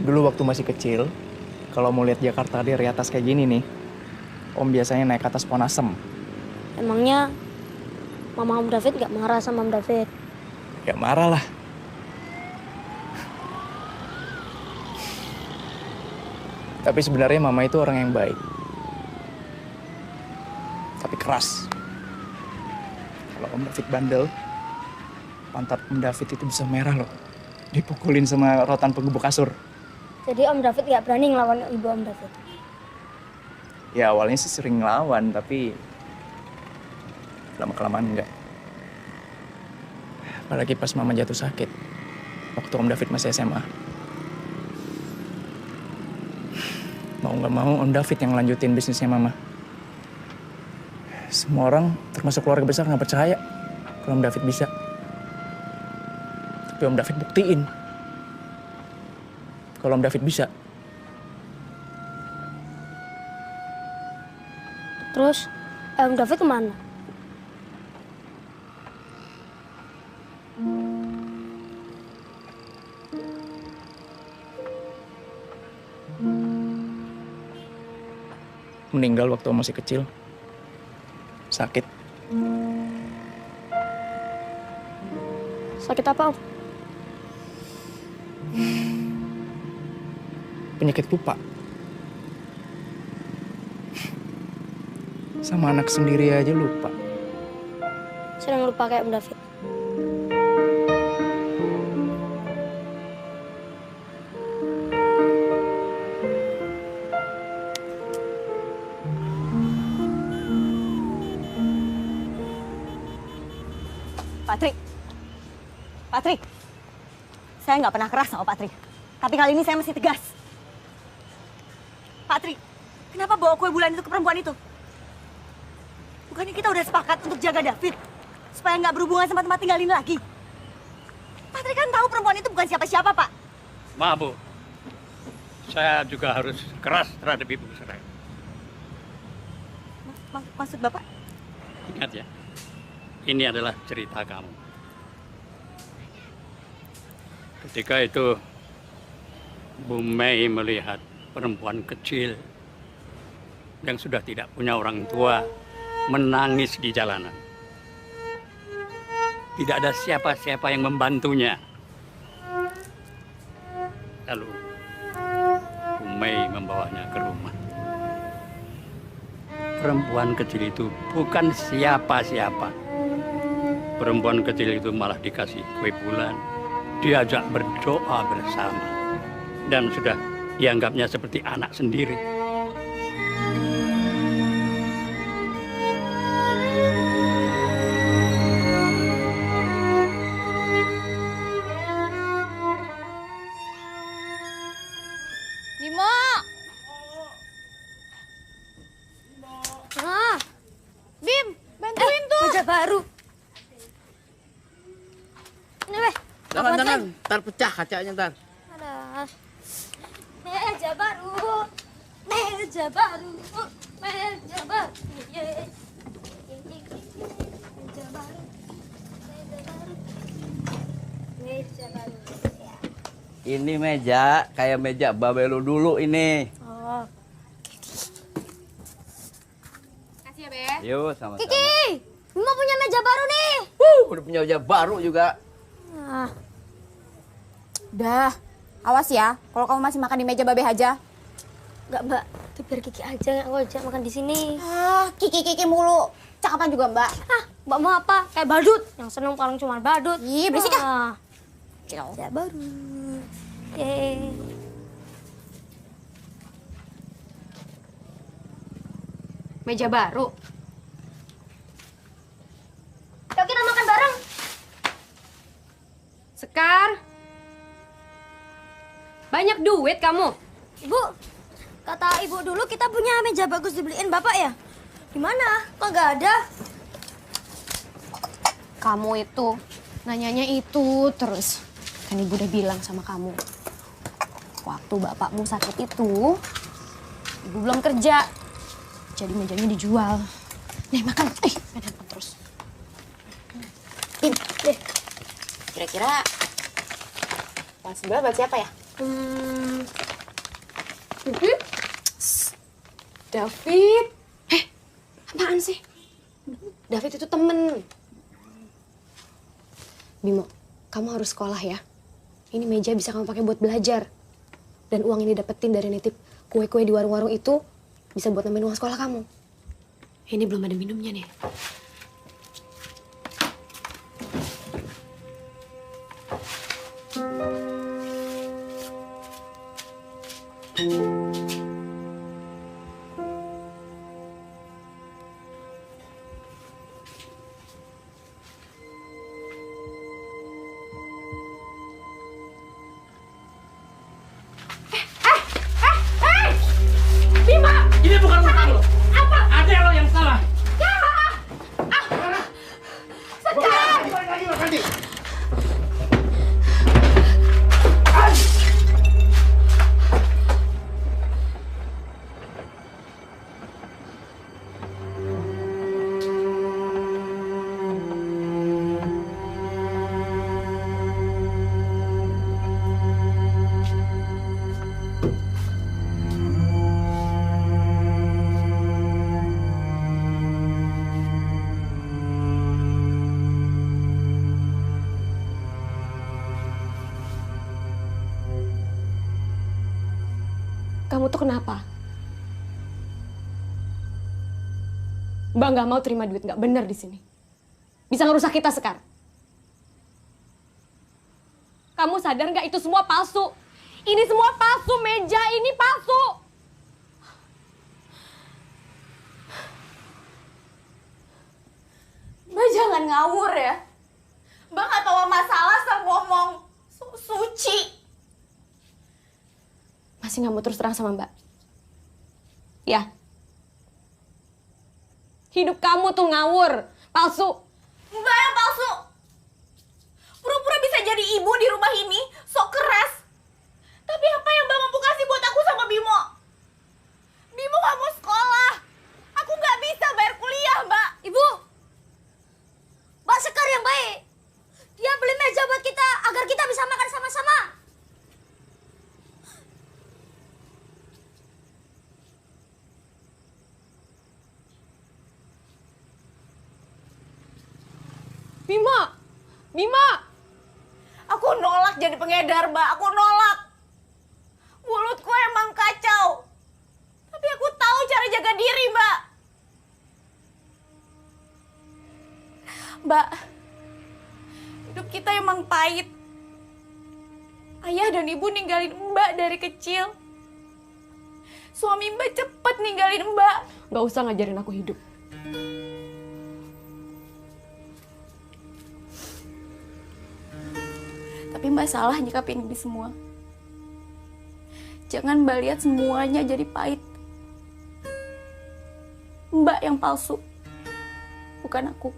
Dulu waktu masih kecil, kalau mau lihat Jakarta dari atas kayak gini nih, Om biasanya naik ke atas pohon asem. Emangnya Mama Om David gak marah sama Om David? Ya marah lah. Tapi sebenarnya Mama itu orang yang baik. Tapi keras. Kalau Om David bandel, pantat Om David itu bisa merah loh. Dipukulin sama rotan penggebuk kasur. Jadi Om David gak berani ngelawan ibu Om David? Ya awalnya sih sering ngelawan, tapi lama-kelamaan enggak. Apalagi pas Mama jatuh sakit, waktu Om David masih SMA. Mau nggak mau Om David yang lanjutin bisnisnya Mama. Semua orang, termasuk keluarga besar, nggak percaya kalau Om David bisa. Tapi Om David buktiin kalau Om David bisa. Terus Om David kemana? Meninggal waktu Om masih kecil. Sakit. Sakit apa, Om? Penyakit lupa. Sama anak sendiri aja lupa. Sering lupa kayak Om David. Patrik, saya nggak pernah keras sama Patrik. Tapi kali ini saya masih tegas. Patrik, kenapa bawa kue bulan itu ke perempuan itu? Bukannya kita udah sepakat untuk jaga David, supaya nggak berhubungan sama tempat tinggal ini lagi. Patrik kan tahu perempuan itu bukan siapa-siapa, Pak. Maaf, Bu. Saya juga harus keras terhadap ibu saya. Maksud Bapak? Ingat ya, ini adalah cerita kamu. Ketika itu, Bu Mei melihat perempuan kecil yang sudah tidak punya orang tua menangis di jalanan. Tidak ada siapa-siapa yang membantunya. Lalu, Bu Mei membawanya ke rumah. Perempuan kecil itu bukan siapa-siapa. Perempuan kecil itu malah dikasih kue bulan, diajak berdoa bersama, dan sudah dianggapnya seperti anak sendiri. Bimo! Ah, Bim, bantuin tuh. Meja baru. Ini, Beh. Jangan, ntar pecah kacanya ntar. Ada meja baru, meja baru, meja baru, yeah. Meja baru, meja baru. Ini meja kayak meja babe lu dulu ini. Oh. Kasih ya, Be. Yuk, sama-sama. Kiki, Bimo punya meja baru nih. Udah punya meja baru juga. Ah. Udah, awas ya. Kalau kamu masih makan di meja Babe aja. Enggak, Mbak. Itu biar Kiki aja yang aku ajak makan di sini. Ah, Kiki mulu. Cakapan juga, Mbak. Ah, Mbak mau apa? Kayak badut. Yang seneng paling cuma badut. Ih, berisik ah. Meja baru. Yeay. Meja baru. Yuk kita makan bareng. Sekar. Banyak duit kamu. Ibu, kata ibu dulu kita punya meja bagus dibeliin bapak ya? Gimana? Kok nggak ada? Kamu itu nanyanya itu terus. Kan ibu udah bilang sama kamu. Waktu bapakmu sakit itu, ibu belum kerja. Jadi mejanya dijual. Nih makan. Main handphone terus. Deh. Kira-kira yang sebelah buat siapa ya? David. Apaan sih? David itu temen. Bimo, kamu harus sekolah ya. Ini meja bisa kamu pakai buat belajar. Dan uang ini dapetin dari nitip kue-kue di warung-warung itu bisa buat nambahin uang sekolah kamu. Ini belum ada minumnya nih. Bima! Ini bukan urusan lo. Apa? Ada lo yang salah. kamu tuh kenapa? Mbak nggak mau terima duit nggak benar di sini. Bisa ngerusak kita Sekar. Kamu sadar nggak itu semua palsu? Ini semua palsu, meja ini palsu. Mbak jangan ngawur ya. Mbak nggak tahu masalah sama ngomong suci. Masih nggak mau terus terang sama Mbak? Ya. Hidup kamu tuh ngawur, palsu. Mbak yang palsu. Pura-pura bisa jadi ibu di rumah ini, sok keras. Tapi apa yang Mbak mampu kasih buat aku sama Bimo? Bimo nggak mau sekolah. Aku nggak bisa bayar kuliah, Mbak. Ibu, Mbak Sekar yang baik. Dia beli meja buat kita agar kita bisa makan sama-sama. Bimo! Bimo! Aku nolak jadi pengedar, Mbak. Aku nolak. Mulutku emang kacau. Tapi aku tahu cara jaga diri, Mbak. Mbak, hidup kita emang pahit. Ayah dan ibu ninggalin Mbak dari kecil. Suami Mbak cepet ninggalin Mbak. Gak usah ngajarin aku hidup. Tapi Mbak salah nyikapin ini semua. Jangan Mbak lihat semuanya jadi pahit. Mbak yang palsu, bukan aku.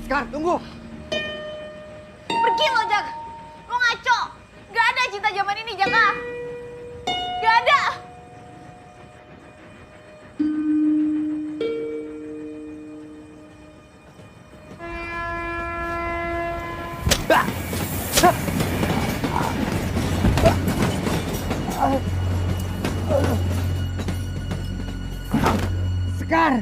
Sekar, tunggu. Pergi lo, Jak. Lo ngaco. Gak ada cinta zaman ini, Jaka. Gak ada. Sekar.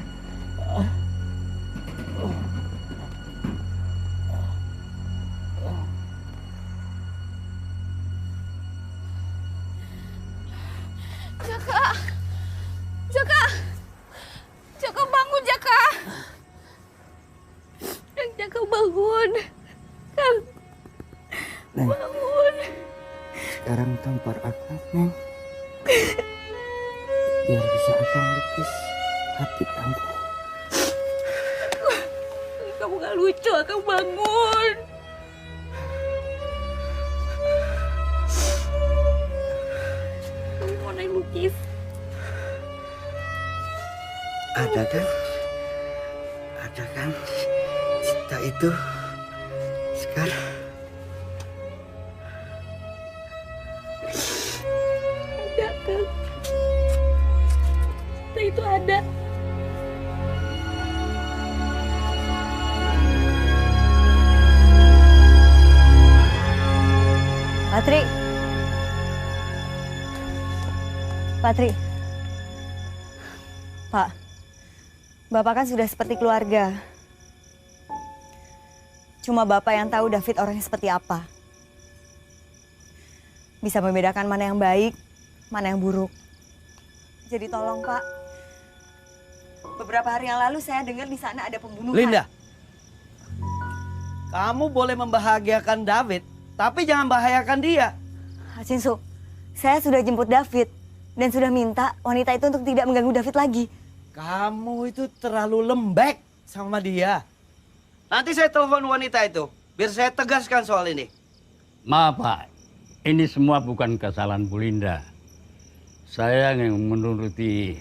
Jaka. Jaka. Jaka bangun, Jaka. Jaka bangun. Kang. Neng. Bangun. Sekarang tampar akang, Neng. Biar bisa akang lukis hati kamu. Kamu gak lucu, Kang, bangun. Kamu mau naik lukis? Ada kan? Ada kan? Cinta itu. Sekarang. Ada, Kang. Cinta itu ada. Patri. Patri. Pak. Bapak kan sudah seperti keluarga. Cuma Bapak yang tahu David orangnya seperti apa. Bisa membedakan mana yang baik, mana yang buruk. Jadi tolong Pak, beberapa hari yang lalu saya dengar di sana ada pembunuhan. Linda, kamu boleh membahagiakan David, tapi jangan bahayakan dia. Cinsu, saya sudah jemput David dan sudah minta wanita itu untuk tidak mengganggu David lagi. Kamu itu terlalu lembek sama dia. Nanti saya telepon wanita itu, biar saya tegaskan soal ini. Maaf Pak, ini semua bukan kesalahan Bu Linda. Saya yang menuruti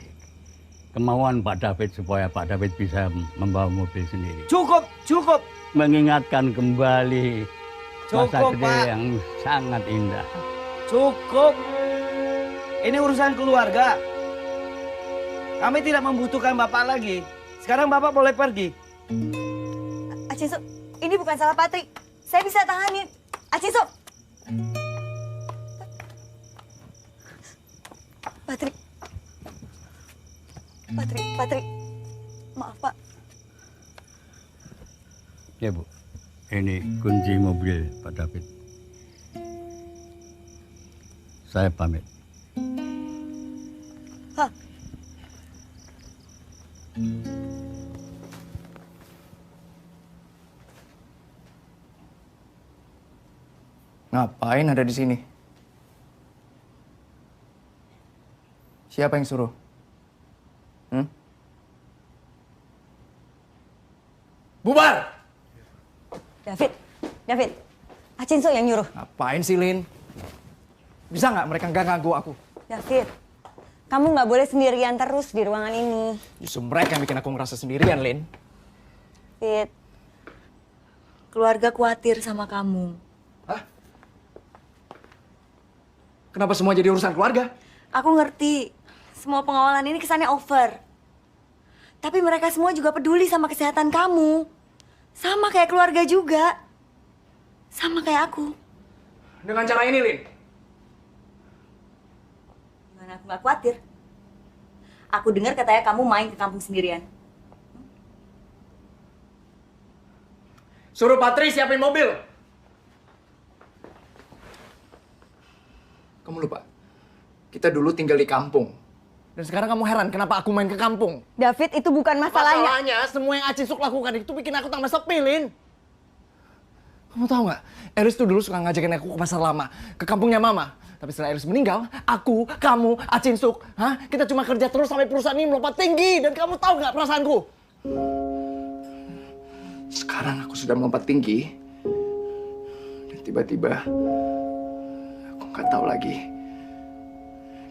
kemauan Pak David supaya Pak David bisa membawa mobil sendiri. Cukup, cukup. Mengingatkan kembali masa Cukup, kecil Pak. yang sangat indah. Cukup. Ini urusan keluarga. Kami tidak membutuhkan Bapak lagi. Sekarang Bapak boleh pergi. Cinsu, ini bukan salah Patri. Saya bisa tanganin. Cinsu. Patri. Maaf Pak. Ya Bu, ini kunci mobil Pak David. Saya pamit. Hah? Ngapain ada di sini? Siapa yang suruh? Bubar! David. Cinsu yang nyuruh. Ngapain sih, Lin? Bisa nggak mereka nggak ganggu aku? David, kamu nggak boleh sendirian terus di ruangan ini. Justru mereka yang bikin aku ngerasa sendirian, Lin. David, keluarga khawatir sama kamu. Kenapa semua jadi urusan keluarga? Aku ngerti, semua pengawalan ini kesannya over. Tapi mereka semua juga peduli sama kesehatan kamu. Sama kayak keluarga juga. Sama kayak aku. Dengan cara ini, Lin. Gimana aku nggak khawatir? Aku dengar katanya kamu main ke kampung sendirian. Suruh Patri siapin mobil. Kamu lupa, kita dulu tinggal di kampung. Dan sekarang kamu heran kenapa aku main ke kampung. David, itu bukan masalahnya. Masalahnya, semua yang Acisuk lakukan itu bikin aku tambah sepi, Lin. Kamu tahu nggak, Eris tuh dulu suka ngajakin aku ke pasar lama, ke kampungnya Mama. Tapi setelah Eris meninggal, aku, kamu, Acinsuk, kita cuma kerja terus sampai perusahaan ini melompat tinggi. Dan kamu tahu nggak perasaanku? Sekarang aku sudah melompat tinggi. Dan tiba-tiba, aku nggak tahu lagi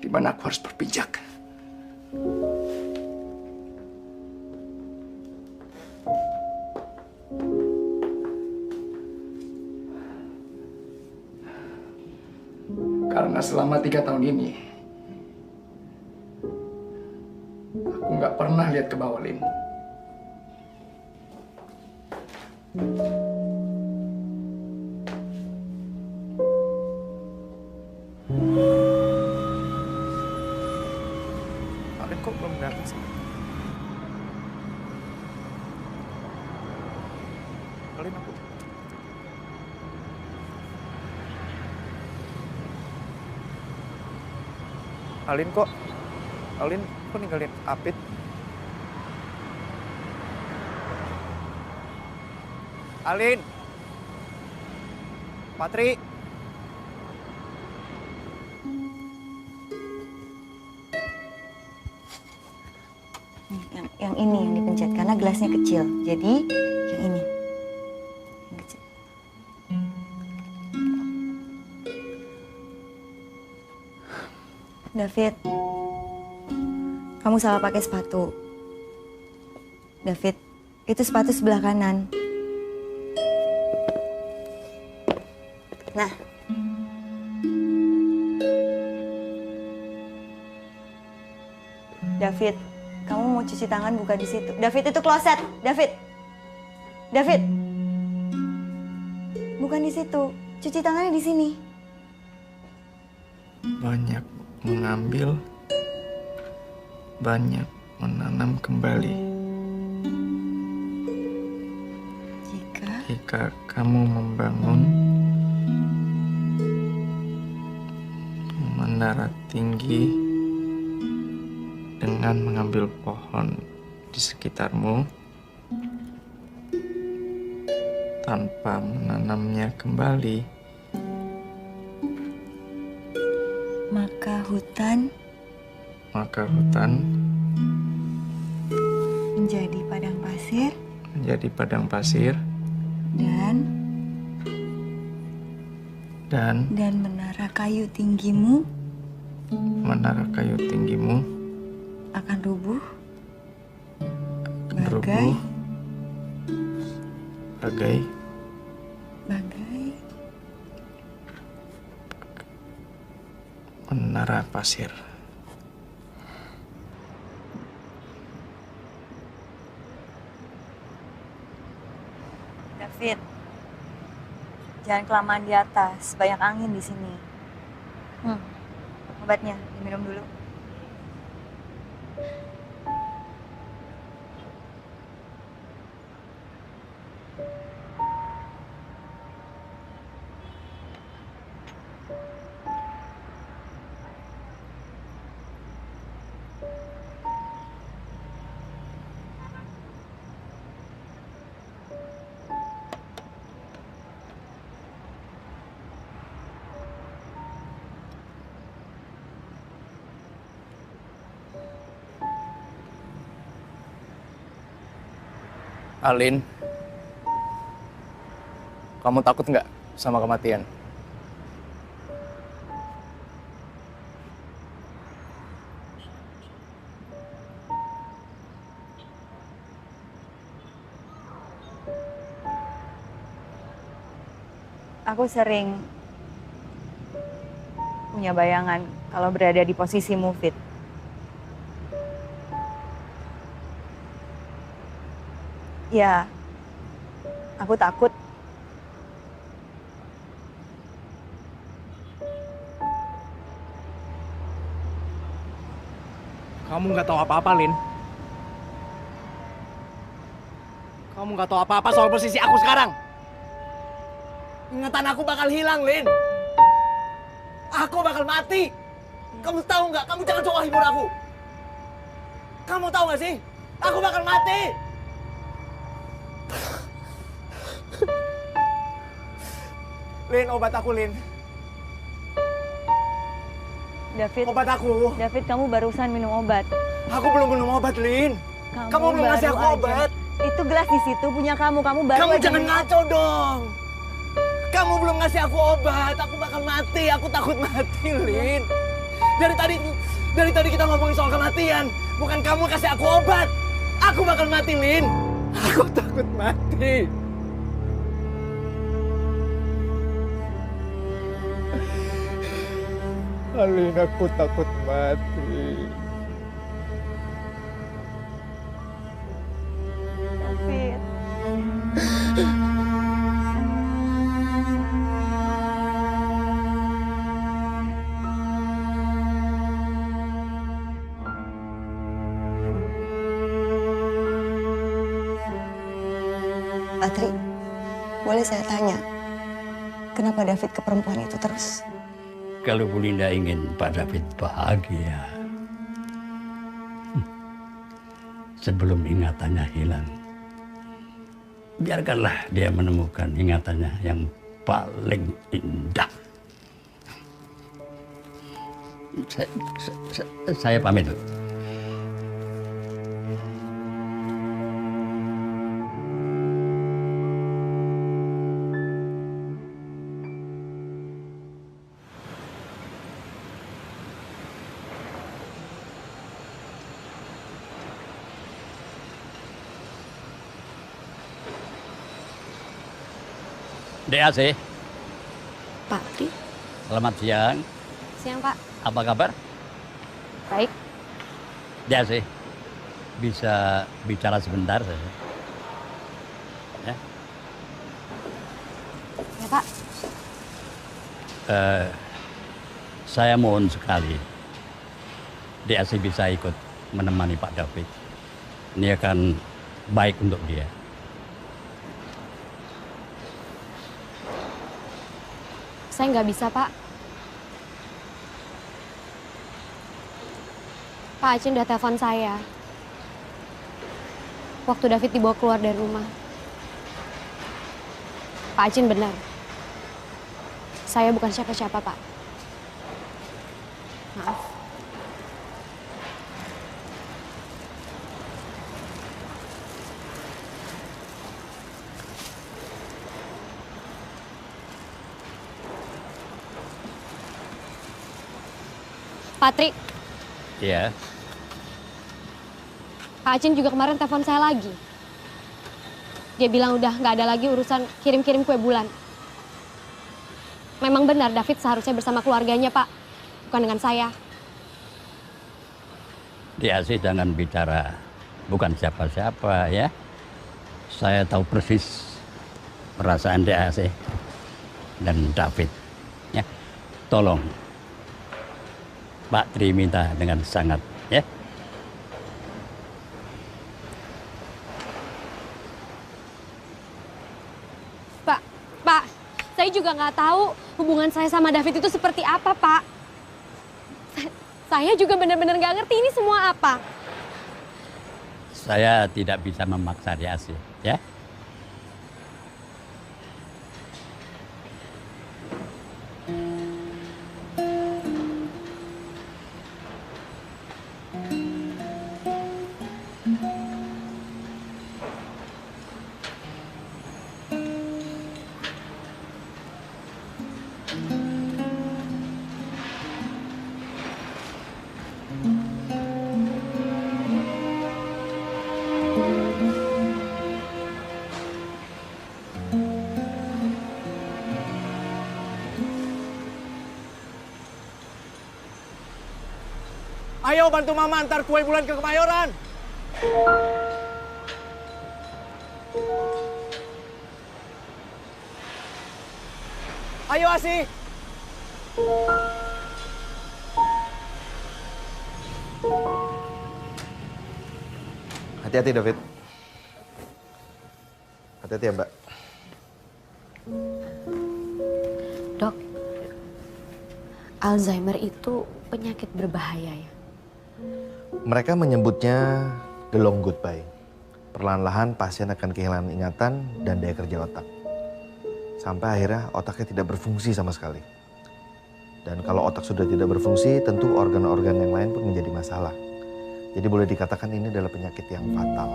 di mana aku harus berpijak. Karena selama 3 tahun ini, aku nggak pernah lihat ke bawah, Lin. Alin kok belum datang sih? Alin aku. Alin kok ninggalin Apit? Alin, Patri. Yang ini yang dipencet karena gelasnya kecil. Jadi yang ini. Yang kecil. David, kamu salah pakai sepatu. David, itu sepatu sebelah kanan. Nah. David, kamu mau cuci tangan bukan di situ. David, itu kloset. David. Bukan di situ. Cuci tangannya di sini. Banyak mengambil, banyak menanam kembali. ketika kamu membangun menara tinggi dengan mengambil pohon di sekitarmu tanpa menanamnya kembali, maka hutan menjadi padang pasir dan menara kayu tinggimu akan rubuh bagai menara pasir. David, jangan kelamaan di atas, banyak angin di sini. Obatnya diminum dulu. Alin, kamu takut nggak sama kematian? Aku sering punya bayangan kalau berada di posisimu, Fit. Ya, aku takut. Kamu nggak tahu apa-apa, Lin. Kamu nggak tahu apa-apa soal posisi aku sekarang. Ingatan aku bakal hilang, Lin. Aku bakal mati. Kamu tahu nggak? Kamu jangan coba hibur aku. Kamu tahu nggak sih? Aku bakal mati. Lin, obat aku, Lin. David. Obat aku. David, kamu barusan minum obat. Aku belum minum obat, Lin. Kamu belum ngasih aku obat. Itu gelas di situ punya kamu. Kamu baru Kamu aja jangan ngaco dong. Kamu belum ngasih aku obat. Aku bakal mati. Aku takut mati, Lin. Dari tadi kita ngomongin soal kematian. Bukan kamu kasih aku obat. Aku bakal mati, Lin. Aku takut mati. Alin, aku takut mati. David. Patri, boleh saya tanya, kenapa David ke perempuan itu terus? Kalau Bu Linda ingin Pak David bahagia, sebelum ingatannya hilang, biarkanlah dia menemukan ingatannya yang paling indah. Saya pamit. DAC. Pak Tri. Selamat siang. Siang, Pak. Apa kabar? Baik. DAC. Bisa bicara sebentar saja. Ya. Ya, Pak. Saya mohon sekali DAC bisa ikut menemani Pak David. Ini akan baik untuk dia. Saya nggak bisa, Pak. Pak Acin udah telepon saya. Waktu David dibawa keluar dari rumah. Pak Acin benar. Saya bukan siapa-siapa, Pak. Maaf. Patri. Iya. Pak Acin juga kemarin telepon saya lagi. Dia bilang udah nggak ada lagi urusan kirim-kirim kue bulan. Memang benar David seharusnya bersama keluarganya, Pak. Bukan dengan saya. Dia sih jangan bicara bukan siapa-siapa ya. Saya tahu persis perasaan dia sih dan David. Ya, tolong Pak Tri minta dengan sangat ya. Pak, saya juga nggak tahu hubungan saya sama David itu seperti apa, Pak. Saya juga benar-benar nggak ngerti ini semua apa. Saya tidak bisa memaksa dia sih ya. Ayo bantu Mama antar kue bulan ke Kemayoran. Ayo Asih. Hati-hati David. Hati-hati ya Mbak. Dok, Alzheimer itu penyakit berbahaya ya? Mereka menyebutnya the long goodbye. Perlahan-lahan pasien akan kehilangan ingatan dan daya kerja otak. Sampai akhirnya otaknya tidak berfungsi sama sekali. Dan kalau otak sudah tidak berfungsi, tentu organ-organ yang lain pun menjadi masalah. Jadi boleh dikatakan ini adalah penyakit yang fatal.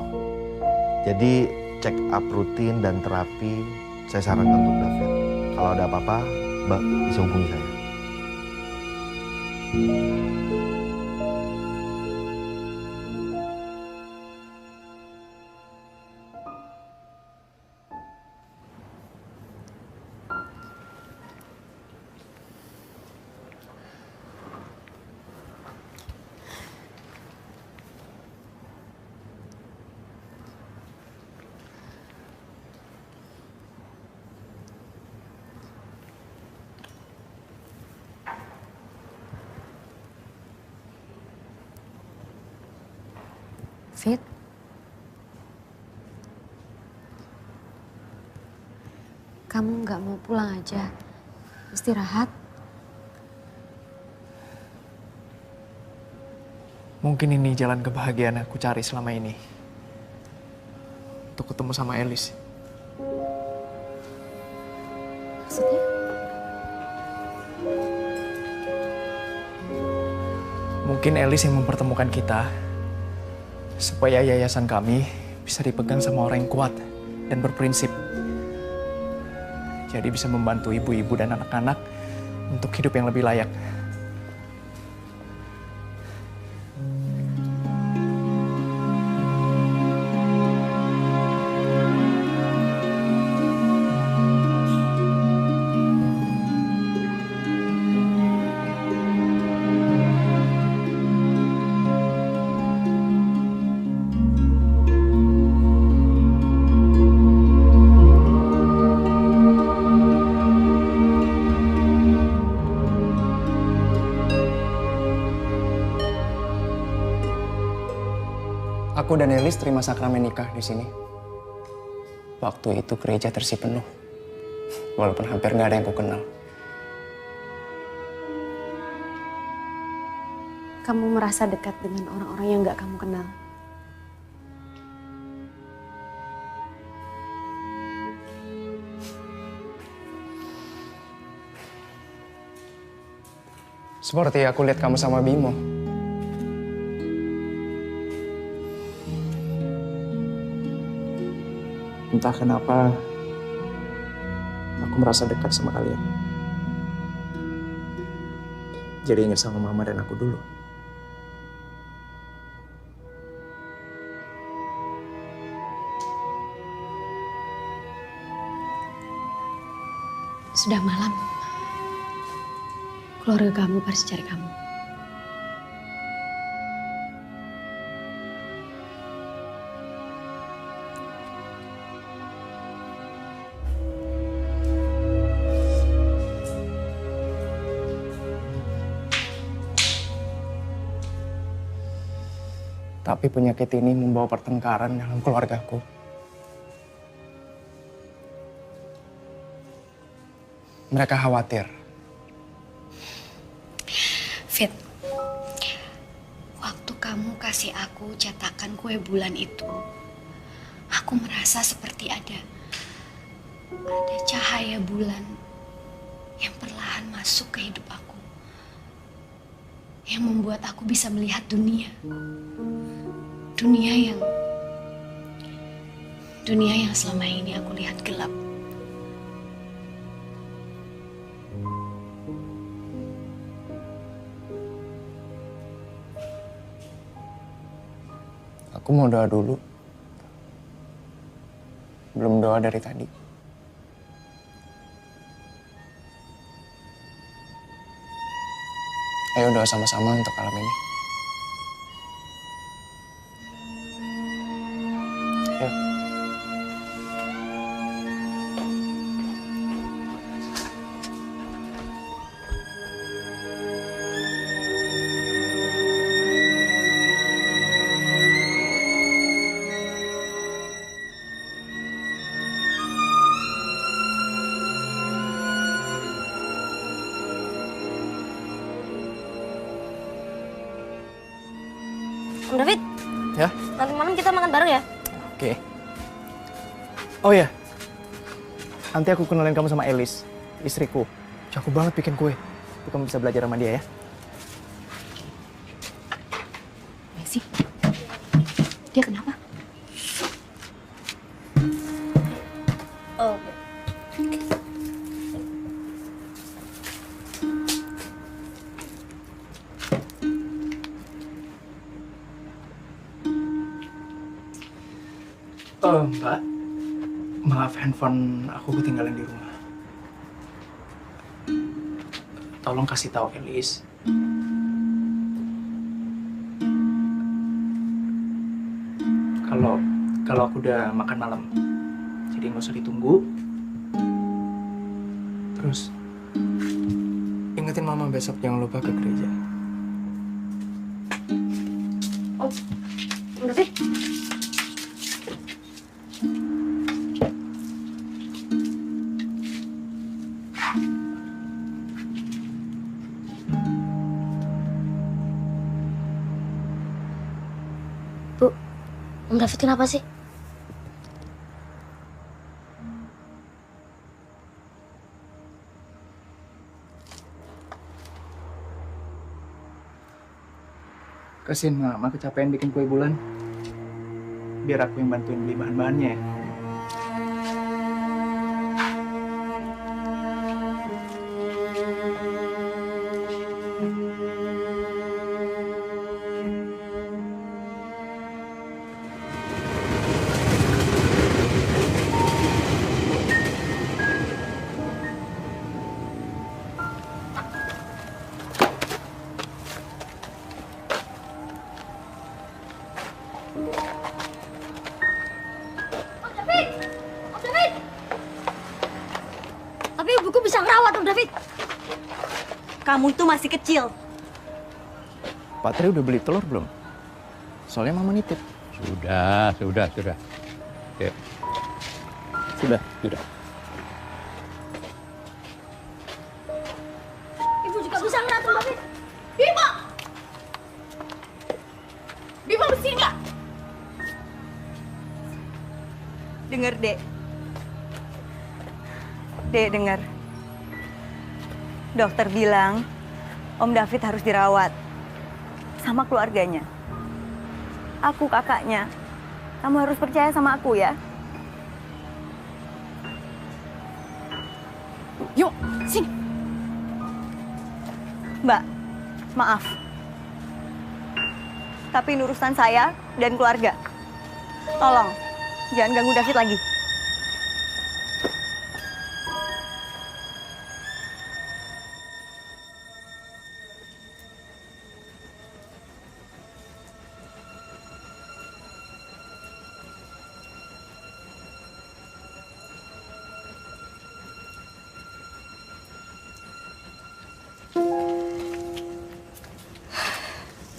Jadi check up rutin dan terapi saya sarankan untuk David. Kalau ada apa-apa, Mbak bisa hubungi saya. Fit, kamu nggak mau pulang aja? Istirahat? Mungkin ini jalan kebahagiaan aku cari selama ini. Untuk ketemu sama Elis. Maksudnya? Mungkin Elis yang mempertemukan kita. Supaya yayasan kami bisa dipegang sama orang yang kuat dan berprinsip. Jadi bisa membantu ibu-ibu dan anak-anak untuk hidup yang lebih layak. Aku dan Elis terima sakramen nikah di sini. Waktu itu gereja terisi penuh. Walaupun hampir nggak ada yang ku kenal. kamu merasa dekat dengan orang-orang yang gak kamu kenal. Seperti aku lihat kamu sama Bimo. Entah kenapa, aku merasa dekat sama kalian. Jadi ingat sama Mama dan aku dulu. Sudah malam. Keluarga kamu pasti cari kamu. Tapi penyakit ini membawa pertengkaran dalam keluargaku. Mereka khawatir. Fit, waktu kamu kasih aku cetakan kue bulan itu, aku merasa seperti ada cahaya bulan yang perlahan masuk ke hidup aku. Yang membuat aku bisa melihat dunia. Dunia yang selama ini aku lihat gelap. Aku mau doa dulu. Belum doa dari tadi. Ayo doa sama-sama untuk malam ini. Ayo. Om David, Ya? nanti malam kita makan bareng ya? Oke. Oh ya, nanti aku kenalin kamu sama Elis, istriku. Jago banget bikin kue. Tapi kamu bisa belajar sama dia ya. Messi, dia kenapa? Oh. Mbak, maaf handphone aku ketinggalan di rumah. Tolong kasih tahu Elis. Kalau aku udah makan malam. Jadi nggak usah ditunggu. Terus ingetin Mama besok jangan lupa ke gereja. Om David. Bu, Om David kenapa sih? Kasihin Mama kecapean bikin kue bulan. Biar aku yang bantuin beli bahan-bahannya ya. Tapi ibuku bisa ngerawat, Om David. Kamu tuh masih kecil. Pak Tri udah beli telur belum? Soalnya Mama nitip. Sudah. Oke. Sudah. Ibu juga bisa ngerawat, Om David. Bimo! Dengar, Dek. Dek, dengar. Dokter bilang Om David harus dirawat sama keluarganya. Aku kakaknya. Kamu harus percaya sama aku ya. Yuk, sini. Mbak, maaf. Tapi ini urusan saya dan keluarga. Tolong, jangan ganggu David lagi.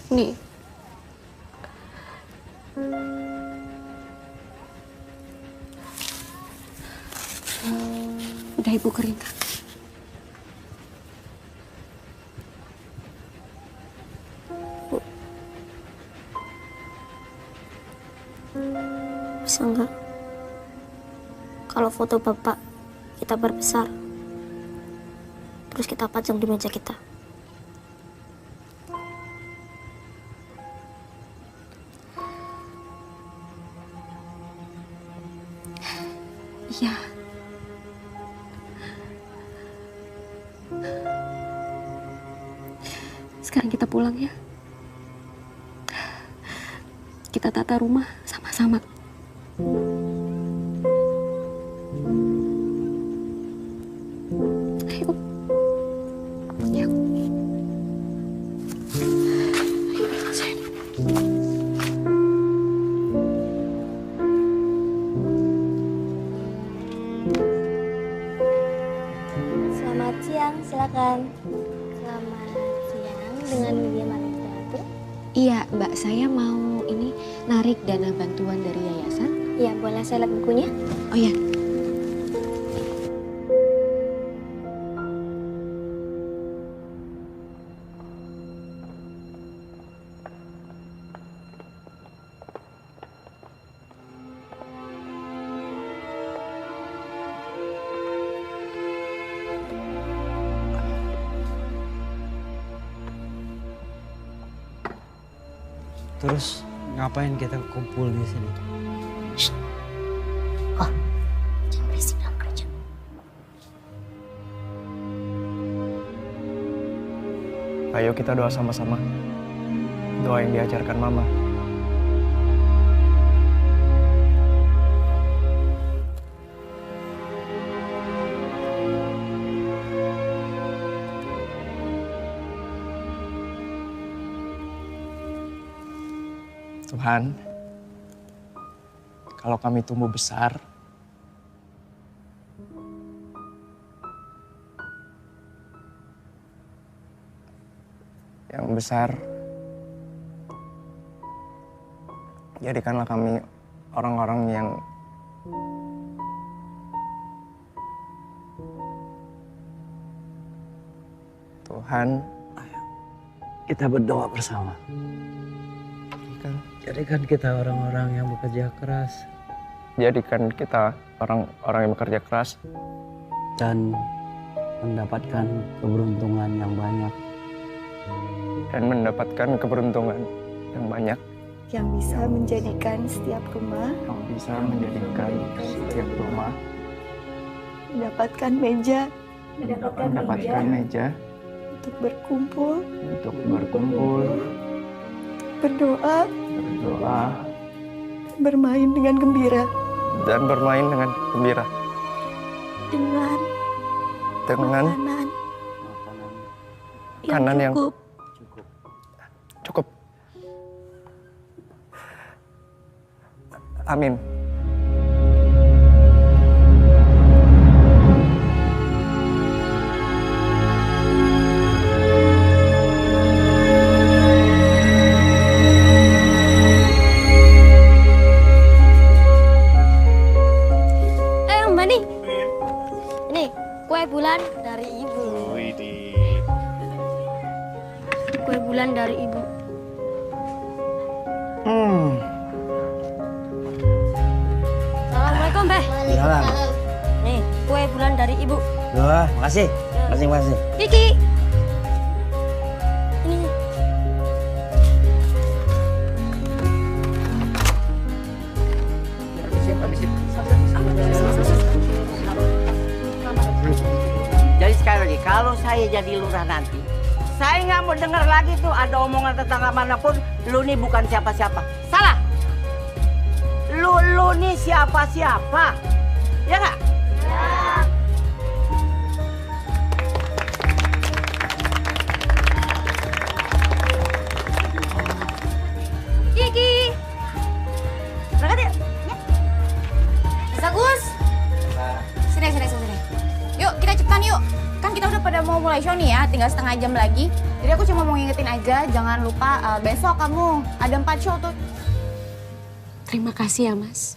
Nih. Udah Ibu keringkan. Bu. Bisa nggak? Kalau foto Bapak kita perbesar, terus kita pajang di meja kita. Iya. Sekarang kita pulang ya. Kita tata rumah sama-sama. Ayo. Yuk. Selamat siang, silakan. Selamat siang, dengan Widya Malinda Bu. Iya, Mbak, saya mau ini narik dana bantuan dari yayasan. Iya, boleh saya lihat bukunya? Oh ya. Terus ngapain kita kumpul di sini? Oh, jangan berisik dalam kerja. Ayo kita doa sama-sama. Doa yang diajarkan Mama. Tuhan, kalau kami tumbuh besar, yang besar, jadikanlah kami orang-orang yang Tuhan, Kita berdoa bersama. Jadikan kita orang-orang yang bekerja keras. jadikan kita orang-orang yang bekerja keras Dan mendapatkan keberuntungan yang banyak. dan mendapatkan keberuntungan yang banyak. Yang bisa menjadikan setiap rumah mendapatkan meja untuk berkumpul, berdoa, bermain dengan gembira, dan bermain dengan gembira dengan makanan yang cukup. Amin. Mbak nih. Ini kue bulan dari Ibu. Kue bulan dari Ibu. Assalamualaikum. Salam. Nih, kue bulan dari ibu. Wah, makasih. Makasih. Kiki. Ini. Jadi sekali lagi, kalau saya jadi lurah nanti, saya nggak mau dengar lagi tuh ada omongan tetangga manapun, lu nih bukan siapa-siapa. Salah. Lu nih siapa-siapa. Ya nggak? Ya. Kiki. Berangkat yuk. Mas Agus. Sini. Yuk, kita cepetan yuk. Kan kita udah pada mau mulai show nih ya, tinggal setengah jam lagi. Jadi aku cuma mau ngingetin aja, jangan lupa besok kamu ada 4 show tuh. Terima kasih ya, Mas.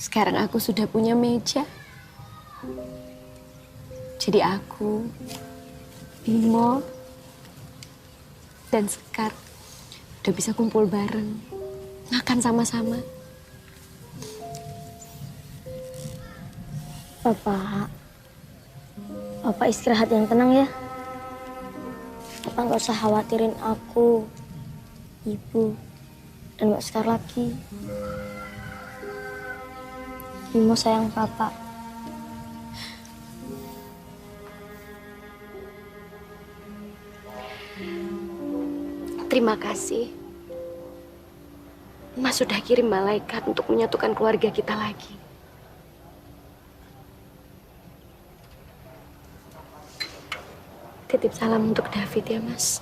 Sekarang aku sudah punya meja. Jadi aku, Bimo, dan Sekar udah bisa kumpul bareng, makan sama-sama. Bapak istirahat yang tenang ya. Bapak nggak usah khawatirin aku, Ibu, dan Mbak Sekar lagi. Bimo sayang Bapak. Terima kasih. Mas sudah kirim malaikat untuk menyatukan keluarga kita lagi. Titip salam untuk David ya, Mas.